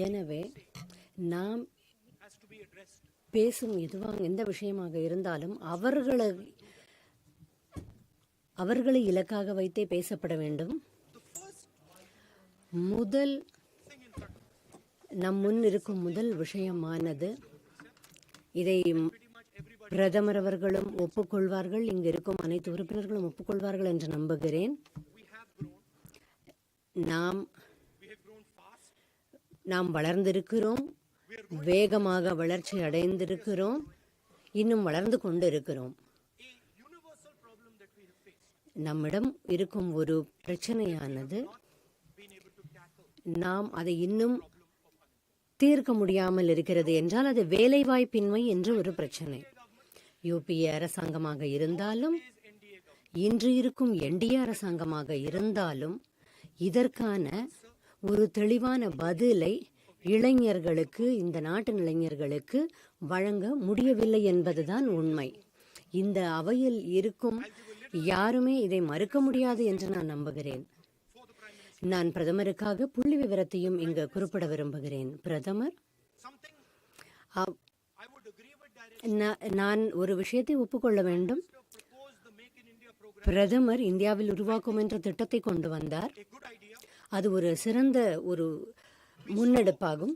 எனவே நாம் பேசும் எந்த விஷயமாக இருந்தாலும் அவர்களை இலக்காக வைத்தே பேசப்பட வேண்டும். நம் முன் இருக்கும் முதல் விஷயமானது, இதை பிரதமர் அவர்களும் ஒப்புக்கொள்வார்கள், இங்கு இருக்கும் அனைத்து உறுப்பினர்களும் ஒப்புக்கொள்வார்கள் என்று நம்புகிறேன். நாம் வளர்ந்திருக்கிறோம், வேகமாக வளர்ச்சி அடைந்திருக்கிறோம், இன்னும் வளர்ந்து கொண்டு இருக்கிறோம். நம்மிடம் இருக்கும் ஒரு பிரச்சனையானது, நாம் அதை இன்னும் தீர்க்க முடியாமல் இருக்கிறது என்றால் அது வேலைவாய்ப்பின்மை என்ற ஒரு பிரச்சனை. யூபிஏ அரசாங்கமாக இருந்தாலும் இன்று இருக்கும் என்டிஏ அரசாங்கமாக இருந்தாலும் இதற்கான ஒரு தெளிவான பதிலை இளைஞர்களுக்கு, இந்த நாட்டின் இளைஞர்களுக்கு வழங்க முடியவில்லை என்பதுதான் உண்மை. இந்த அவையில் இருக்கும் யாருமே இதை மறுக்க முடியாது என்று நான் நம்புகிறேன். நான் பிரதமருக்காக புள்ளி விவரத்தையும் இங்கு குறிப்பிட விரும்புகிறேன். பிரதமர், நான் ஒரு விஷயத்தை ஒப்புக்கொள்ள வேண்டும். பிரதமர் இந்தியாவில் உருவாக்கும் என்ற திட்டத்தை கொண்டு வந்தார். அது ஒரு சிறந்த ஒரு முன்னெடுப்பாகும்.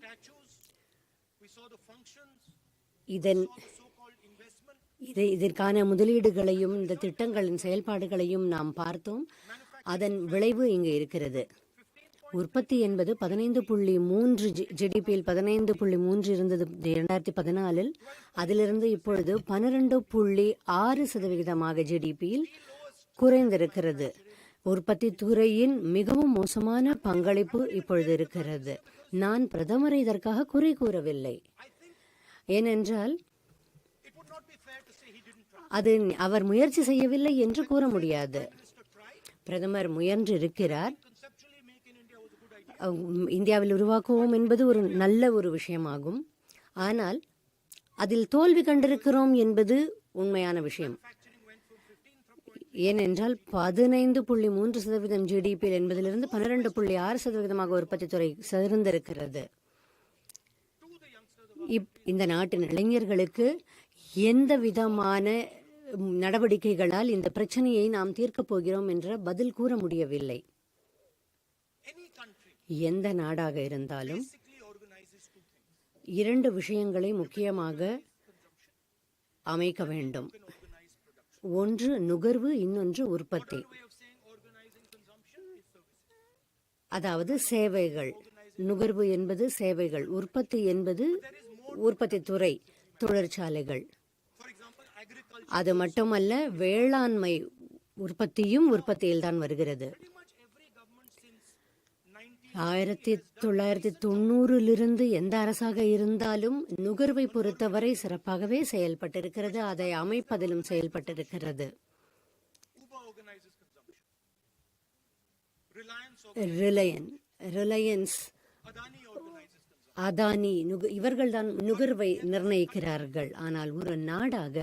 இதற்கான முதலீடுகளையும் இந்த திட்டங்களின் செயல்பாடுகளையும் நாம் பார்த்தோம். அதன் விளைவு இங்கு இருக்கிறது. உற்பத்தி என்பது 15.3 ஜிடிபியில் 15.3 இருந்தது 2014. அதிலிருந்து இப்பொழுது 12.6% ஜிடிபியில் குறைந்திருக்கிறது. உற்பத்தி துறையின் மிகவும் மோசமான பங்களிப்பு இப்பொழுது இருக்கிறது. நான் பிரதமரை இதற்காக குறை கூறவில்லை. ஏனென்றால் அது அவர் முயற்சி செய்யவில்லை என்று கூற முடியாது. பிரதமர் முயன்று இருக்கிறார். இந்தியாவில் உருவாக்குவோம் என்பது ஒரு நல்ல ஒரு விஷயமாகும். ஆனால் அதில் தோல்வி கண்டிருக்கிறோம் என்பது உண்மையான விஷயம். ஏனென்றால் 15.3% ஜிடிபி என்பதிலிருந்து 12.6% உற்பத்தி துறை சிறந்திருக்கிறது. இந்த நாட்டின் இளைஞர்களுக்கு எந்த விதமான நடவடிக்கைகளால் இந்த பிரச்சனையை நாம் தீர்க்கப் போகிறோம் என்ற பதில் கூற முடியவில்லை. எந்த நாடாக இருந்தாலும் 2 விஷயங்களை முக்கியமாக அமைக்க வேண்டும். ஒன்று நுகர்வு, இன்னொன்று உற்பத்தி. அதாவது சேவைகள். நுகர்வு என்பது சேவைகள், உற்பத்தி என்பது உற்பத்தி துறை, தொழிற்சாலைகள். அது மட்டுமல்ல, வேளாண்மை உற்பத்தியும் உற்பத்தியில் தான் வருகிறது. 1990 எந்த அரசாக இருந்தாலும் நுகர்வை பொறுத்தவரை சிறப்பாகவே செயல்பட்டிருக்கிறது, அதை அமைப்பதிலும் செயல்பட்டிருக்கிறது. ரிலையன்ஸ், அதானி இவர்கள்தான் நுகர்வை நிர்ணயிக்கிறார்கள். ஆனால் ஒரு நாடாக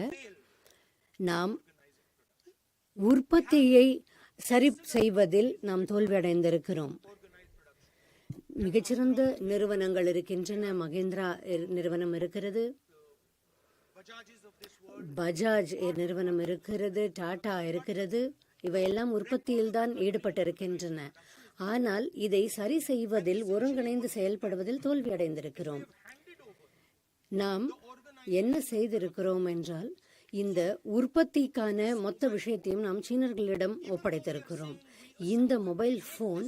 நாம் உற்பத்தியை சரி செய்வதில் நாம் தோல்வியடைந்திருக்கிறோம். மிகச்சிறந்த நிறுவனங்கள் இருக்கின்றன. மகேந்திரா நிறுவனம் இருக்கிறது, பஜாஜ் நிறுவனம் இருக்கிறது, டாடா இருக்கிறது. இவையெல்லாம் உற்பத்தியில் தான் ஈடுபட்டிருக்கின்றன. ஆனால் இதை சரி செய்வதில், ஒருங்கிணைந்து செயல்படுவதில் தோல்வியடைந்திருக்கிறோம். நாம் என்ன செய்திருக்கிறோம் என்றால், இந்த உற்பத்திக்கான மொத்த விஷயத்தையும் நாம் சீனர்களிடம் ஒப்படைத்திருக்கிறோம். இந்த மொபைல் போன்,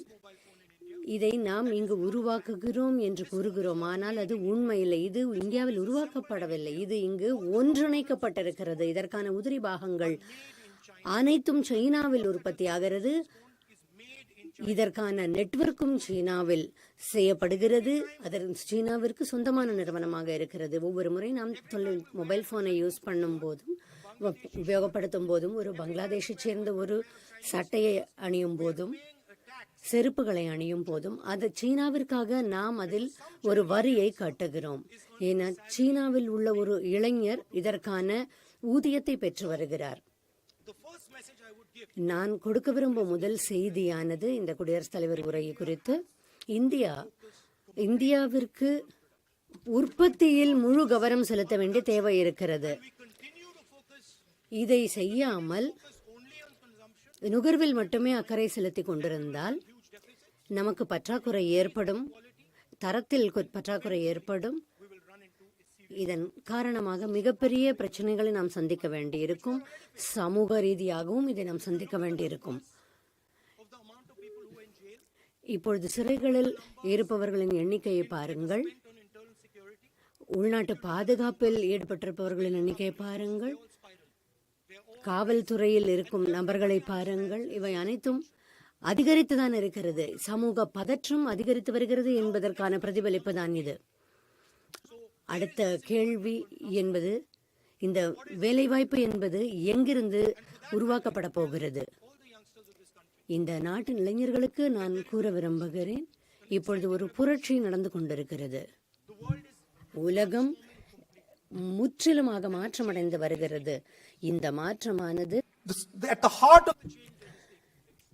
இதை நாம் இங்கு உருவாக்குகிறோம் என்று கூறுகிறோம், ஆனால் அது உண்மையில்லை. இது இந்தியாவில் உருவாக்கப்படவில்லை, இது இங்கு ஒன்றிணைக்கப்பட்டிருக்கிறது. இதற்கான உதிரி பாகங்கள் அனைத்தும் சீனாவில் உற்பத்தி ஆகிறது. இதற்கான நெட்வொர்க்கும் சீனாவில் செய்யப்படுகிறது. அதற்கு சீனாவிற்கு சொந்தமான நிறுவனமாக இருக்கிறது. ஒவ்வொரு முறை நாம் மொபைல் போனை யூஸ் பண்ணும் போதும், உபயோகப்படுத்தும் போதும், ஒரு பங்களாதேஷை சேர்ந்த ஒரு சட்டையை அணியும் போதும், செருப்புகளை அணியும் போதும், அது சீனாவிற்காக நாம் அதில் ஒரு வரியை கட்டுகிறோம். ஏன்னா சீனாவில் உள்ள ஒரு இளைஞர் இதற்கான ஊதியத்தை பெற்று வருகிறார். நான் கொடுக்க விரும்பும் முதல் செய்தியானது இந்த குடியரசுத் தலைவர் உரை குறித்து. இந்தியாவிற்கு உற்பத்தியில் முழு கவனம் செலுத்த வேண்டிய தேவை இருக்கிறது. இதை செய்யாமல் நுகர்வில் மட்டுமே அக்கறை செலுத்தி கொண்டிருந்தால் நமக்கு பற்றாக்குறை ஏற்படும், தரத்தில் பற்றாக்குறை ஏற்படும். இதன் காரணமாக மிகப்பெரிய பிரச்சனைகளை நாம் சந்திக்க வேண்டியிருக்கும். சமூக ரீதியாகவும் இதை நாம் சந்திக்க வேண்டியிருக்கும். இப்பொழுது சிறைகளில் இருப்பவர்களின் எண்ணிக்கையை பாருங்கள், உள்நாட்டு பாதுகாப்பில் ஈடுபட்டிருப்பவர்களின் எண்ணிக்கையை பாருங்கள், காவல்துறையில் இருக்கும் நபர்களை பாருங்கள். இவை அனைத்தும் அதிகரித்துதான் இருக்கிறது. சமூக பதற்றம் அதிகரித்து வருகிறது என்பதற்கான பிரதிபலிப்பு தான் இது. அடுத்த கேள்வி என்பது, இந்த வேலைவாய்ப்பு என்பது எங்கிருந்து உருவாக்கப்பட போகிறது? இந்த நாட்டின் இளைஞர்களுக்கு நான் கூற விரும்புகிறேன், இப்பொழுது ஒரு புரட்சி நடந்து கொண்டிருக்கிறது. உலகம் முற்றிலுமாக மாற்றமடைந்து வருகிறது. இந்த மாற்றமானது,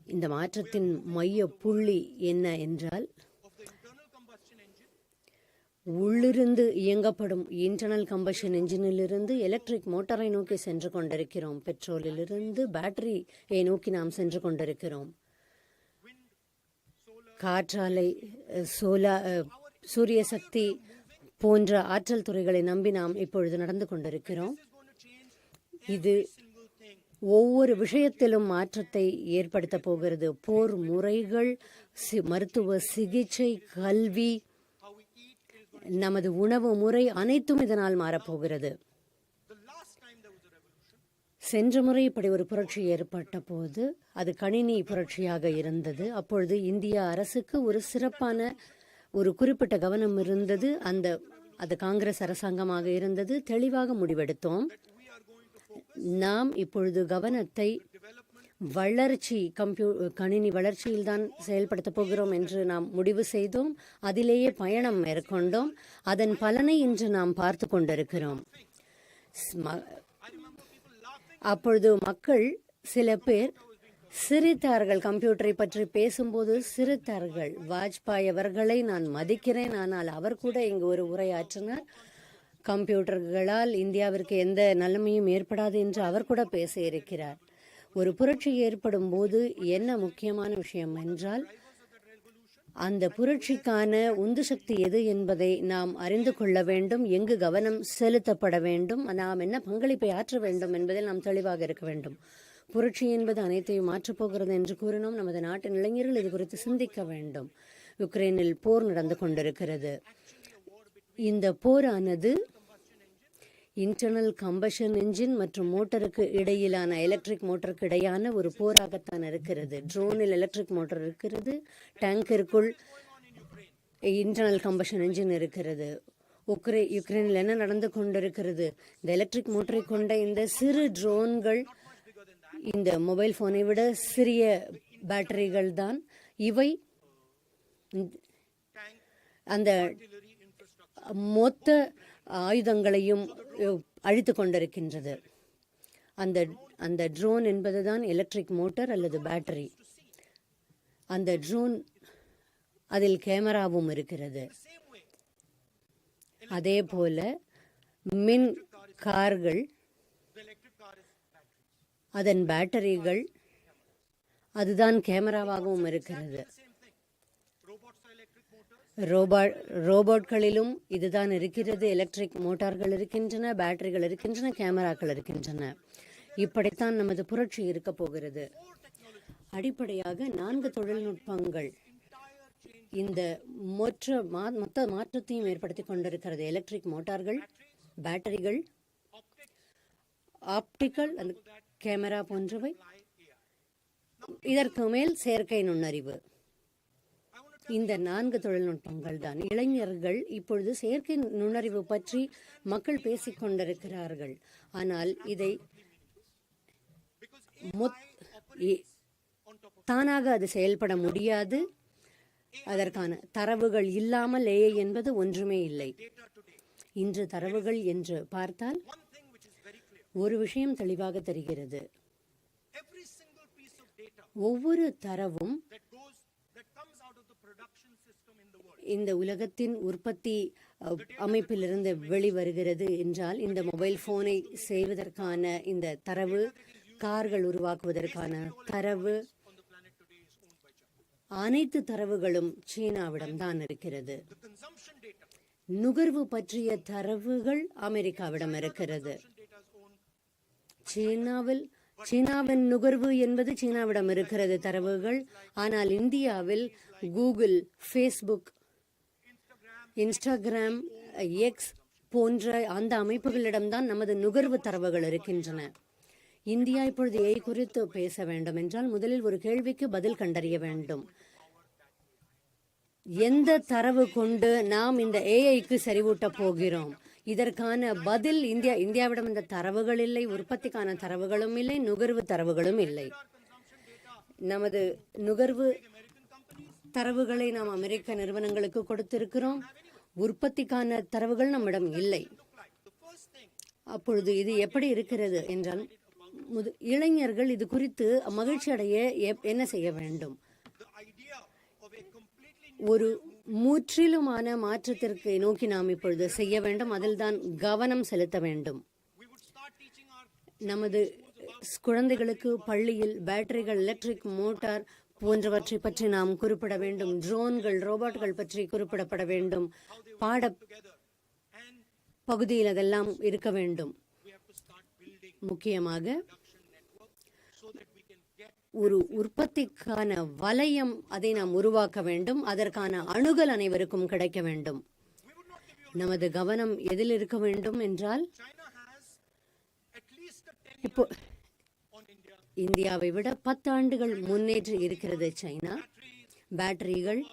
இந்த மாற்றத்தின் மைய புள்ளி என்ன என்றால், உள்ளிருந்து இயங்கப்படும் இன்டர்னல் கம்பஷன் என்ஜினிலிருந்து எலக்ட்ரிக் மோட்டாரை நோக்கி சென்று கொண்டிருக்கிறோம். பெட்ரோலிலிருந்து பேட்டரியை நோக்கி நாம் சென்று கொண்டிருக்கிறோம். காற்றாலை, சூரிய சக்தி போன்ற ஆற்றல் துறைகளை நம்பி நாம் இப்பொழுது நடந்து கொண்டிருக்கிறோம். இது ஒவ்வொரு விஷயத்திலும் மாற்றத்தை ஏற்படுத்த போகிறது. போர் முறைகள், மருத்துவ சிகிச்சை, கல்வி, நமது உணவு முறை அனைத்தும் இதனால் மாறப்போகிறது. சென்ற முறை இப்படி ஒரு புரட்சி ஏற்பட்ட போது அது கணினி புரட்சியாக இருந்தது. அப்பொழுது இந்திய அரசுக்கு ஒரு சிறப்பான ஒரு குறிப்பிட்ட கவனம் இருந்தது. அது காங்கிரஸ் அரசாங்கமாக இருந்தது. தெளிவாக முடிவெடுத்தோம். நாம் இப்பொழுது கவனத்தை கணினி வளர்ச்சியில்தான் செயல்படுத்த போகிறோம் என்று நாம் முடிவு செய்தோம். அதிலேயே பயணம் மேற்கொண்டோம். அதன் பலனை இன்று நாம் பார்த்து கொண்டிருக்கிறோம். அப்பொழுது மக்கள் சில பேர் சிரித்தார்கள். கம்ப்யூட்டரை பற்றி பேசும்போது சிரித்தார்கள். வாஜ்பாய் அவர்களை நான் மதிக்கிறேன், ஆனால் அவர் கூட இங்கு ஒரு உரையாற்றினார். கம்ப்யூட்டர்களால் இந்தியாவிற்கு எந்த நன்மையும் ஏற்படாது என்று அவர் கூட பேசியிருக்கிறார். ஒரு புரட்சி ஏற்படும் போது என்ன முக்கியமான விஷயம் என்றால், அந்த புரட்சிக்கான உந்து சக்தி எது என்பதை நாம் அறிந்து கொள்ள வேண்டும். எங்கு கவனம் செலுத்தப்பட வேண்டும், நாம் என்ன பங்களிப்பை ஆற்ற வேண்டும் என்பதில் நாம் தெளிவாக இருக்க வேண்டும். புரட்சி என்பது அனைத்தையும் மாற்றப்போகிறது என்று கூறினோம். நமது நாட்டின் இளைஞர்கள் இது குறித்து சிந்திக்க வேண்டும். யுக்ரைனில் போர் நடந்து கொண்டிருக்கிறது. இந்த போரானது இன்டர்னல் கம்பஷன் என்ஜின் மற்றும் மோட்டருக்கு இடையிலான எலக்ட்ரிக் மோட்டருக்கு இடையான ஒரு போராகத்தான் இருக்கிறது. ட்ரோனில் எலக்ட்ரிக் மோட்டர் இருக்கிறது, டேங்கருக்குள் இன்டர்னல் கம்பஷன் என்ஜின் இருக்கிறது. யுக்ரைனில் என்ன நடந்து கொண்டிருக்கிறது? இந்த எலக்ட்ரிக் மோட்டரை கொண்ட இந்த சிறு ட்ரோன்கள் இந்த மொபைல் போனை விட சிறிய பேட்டரிகள் தான். இவை அந்த மொத்த ஆயுதங்களையும் அழித்து கொண்டிருக்கின்றது. அந்த ட்ரோன் என்பதுதான் எலக்ட்ரிக் மோட்டார் அல்லது பேட்டரி. அந்த ட்ரோன் அதில் கேமராவும் இருக்கிறது. அதே போல மின் கார்கள், அதன் பேட்டரிகள் அதுதான் கேமராவாகவும் இருக்கிறது. ரோபோட்களிலும் இதுதான் இருக்கிறது. எலக்ட்ரிக் மோட்டார்கள் இருக்கின்றன, பேட்டரிகள் இருக்கின்றன, கேமராக்கள் இருக்கின்றன. இப்படித்தான் நமது புரட்சி இருக்க போகிறது. அடிப்படையாக 4 தொழில்நுட்பங்கள் இந்த மொத்த மாற்றத்தையும் ஏற்படுத்தி கொண்டிருக்கிறது. எலக்ட்ரிக் மோட்டார்கள், பேட்டரிகள், ஆப்டிக்கல் கேமரா போன்றவை. இதற்கு மேல் செயற்கை நுண்ணறிவு. இந்த 4 தொழில்நுட்பங்கள் தான். இளைஞர்கள் இப்பொழுது செயற்கை நுண்ணறிவு பற்றி மக்கள் பேசிக் கொண்டிருக்கிறார்கள். ஆனால் இதை தானாக அது செயல்பட முடியாது. அதற்கான தரவுகள் இல்லாமல் ஏஐ என்பது ஒன்றுமே இல்லை. இன்று தரவுகள் என்று பார்த்தால் ஒரு விஷயம் தெளிவாக தெரிகிறது. ஒவ்வொரு தரவும் இந்த உலகத்தின் உற்பத்தி அமைப்பிலிருந்து வெளிவருகிறது என்றால், இந்த மொபைல் போனை செய்வதற்கான இந்த தரவு, கார்கள் உருவாக்குவதற்கான தரவு, அனைத்து தரவுகளும் சீனாவிடம் தான் இருக்கிறது. நுகர்வு பற்றிய தரவுகள் அமெரிக்காவிடம் இருக்கிறது. சீனாவின் நுகர்வு என்பது சீனாவிடம் இருக்கிறது தரவுகள். ஆனால் இந்தியாவில் கூகுள், ஃபேஸ்புக், இன்ஸ்டாகிராம், எக்ஸ் போன்ற அந்த அமைப்புகளிடம்தான் நமது நுகர்வு தரவுகள் இருக்கின்றன. இந்தியா இப்பொழுது ஏஐ குறித்து பேச வேண்டும் என்றால் முதலில் ஒரு கேள்விக்கு பதில் கண்டறிய வேண்டும். எந்த தரவு கொண்டு நாம் இந்த ஏஐக்கு செறிவூட்டப் போகிறோம்? இதற்கான பதில் இந்தியாவிடம் இந்த தரவுகள் இல்லை, உற்பத்திக்கான தரவுகளும் இல்லை, நுகர்வு தரவுகளும் இல்லை. நமது நுகர்வு தரவுகளை நாம் அமெரிக்க நிறுவனங்களுக்கு கொடுத்திருக்கிறோம். உற்பத்திக்கான தரவுகள் நம்மிடம் இல்லை. அப்பொழுது இது எப்படி இருக்கிறது என்றால், இளைஞர்கள் இது குறித்து மகிழ்ச்சி அடைய என்ன செய்ய வேண்டும்? ஒரு முற்றிலுமான மாற்றத்திற்கு நோக்கி நாம் இப்பொழுது செய்ய வேண்டும். அதில் தான் கவனம் செலுத்த வேண்டும். நமது குழந்தைகளுக்கு பள்ளியில் பேட்டரிகள், எலக்ட்ரிக் மோட்டார் போன்றவற்றை பற்றி நாம் குறிப்பிட வேண்டும். ட்ரோன்கள், ரோபோட்கள் பற்றி குறிப்பிடப்பட வேண்டும். பாட பகுதியில் அதெல்லாம் இருக்க வேண்டும். முக்கியமாக ஒரு உற்பத்திக்கான வலயம், அதை நாம் உருவாக்க வேண்டும். அதற்கான அணுகல் அனைவருக்கும் கிடைக்க வேண்டும். நமது கவனம் எதில் இருக்க வேண்டும் என்றால், இப்போ இந்தியாவை விட 10 ஆண்டுகள் முன்னேற்றி இருக்கிறது சைனா. பேட்டரிகள்,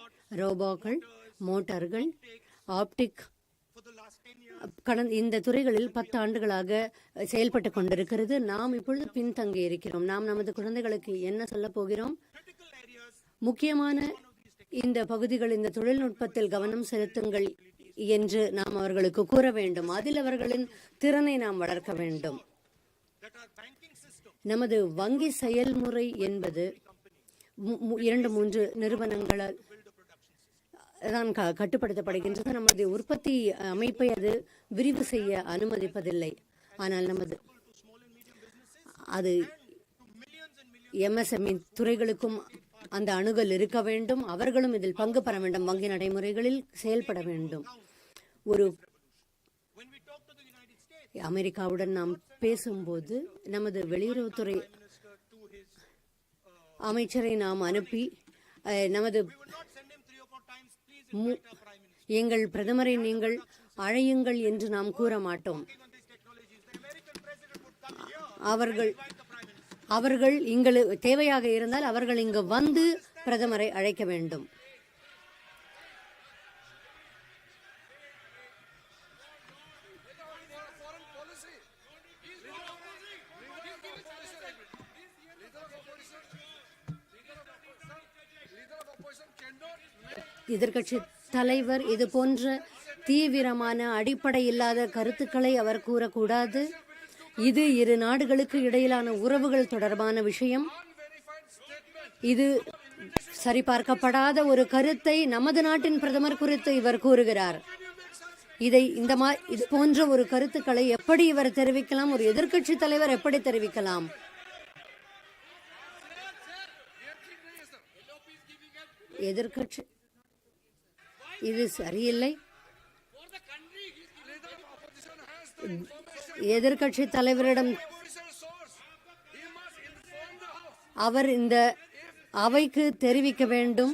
ரோபோக்கள், மோட்டார்கள், ஆப்டிக் இந்த துறைகளில் 10 ஆண்டுகளாக செயல்பட்டு கொண்டிருக்கிறது. நாம் இப்பொழுது பின்தங்கி இருக்கிறோம். நாம் நமது குழந்தைகளுக்கு என்ன சொல்ல போகிறோம்? முக்கியமான இந்த பகுதிகள், இந்த தொழில்நுட்பத்தில் கவனம் செலுத்துங்கள் என்று நாம் அவர்களுக்கு கூற வேண்டும். அதில் அவர்களின் திறனை நாம் வளர்க்க வேண்டும். நமது வங்கி செயல்முறை என்பது 2-3 நிறுவனங்களால் தான் கட்டுப்படுத்தப்படுகின்றது. நமது உற்பத்தி அமைப்பை அது விரிவு செய்ய அனுமதிப்பதில்லை. ஆனால் அது எம்எஸ்எம்இ துறைகளுக்கும் அந்த அணுகல் இருக்க வேண்டும். அவர்களும் இதில் பங்கு பெற வேண்டும். வங்கி நடைமுறைகளில் செயல்பட வேண்டும். ஒரு அமெரிக்காவுடன் நாம் பேசும்போது நமது வெளியுறவுத்துறை அமைச்சரை நாம் அனுப்பி நமது எங்கள் பிரதமரை நீங்கள் அழையுங்கள் என்று நாம் கூற மாட்டோம். அவர்கள் எங்களுக்கு தேவையாக இருந்தால் அவர்கள் இங்கு வந்து பிரதமரை அழைக்க வேண்டும். எதிர்க்கட்சி தலைவர் இது போன்ற தீவிரமான அடிப்படை இல்லாத கருத்துக்களை அவர் கூறக்கூடாது. இது இரு நாடுகளுக்கு இடையிலான உறவுகள் தொடர்பான விஷயம். இது சரிபார்க்கப்படாத ஒரு கருத்தை நமது நாட்டின் பிரதமர் குறித்து இவர் கூறுகிறார். இது போன்ற ஒரு கருத்துக்களை எப்படி இவர் தெரிவிக்கலாம்? ஒரு எதிர்க்கட்சி தலைவர் எப்படி தெரிவிக்கலாம்? எதிர்க்கட்சி இது சரியில்லை. எதிர்க்கட்சி தலைவரிடம் அவர் இந்த அவைக்கு தெரிவிக்க வேண்டும்.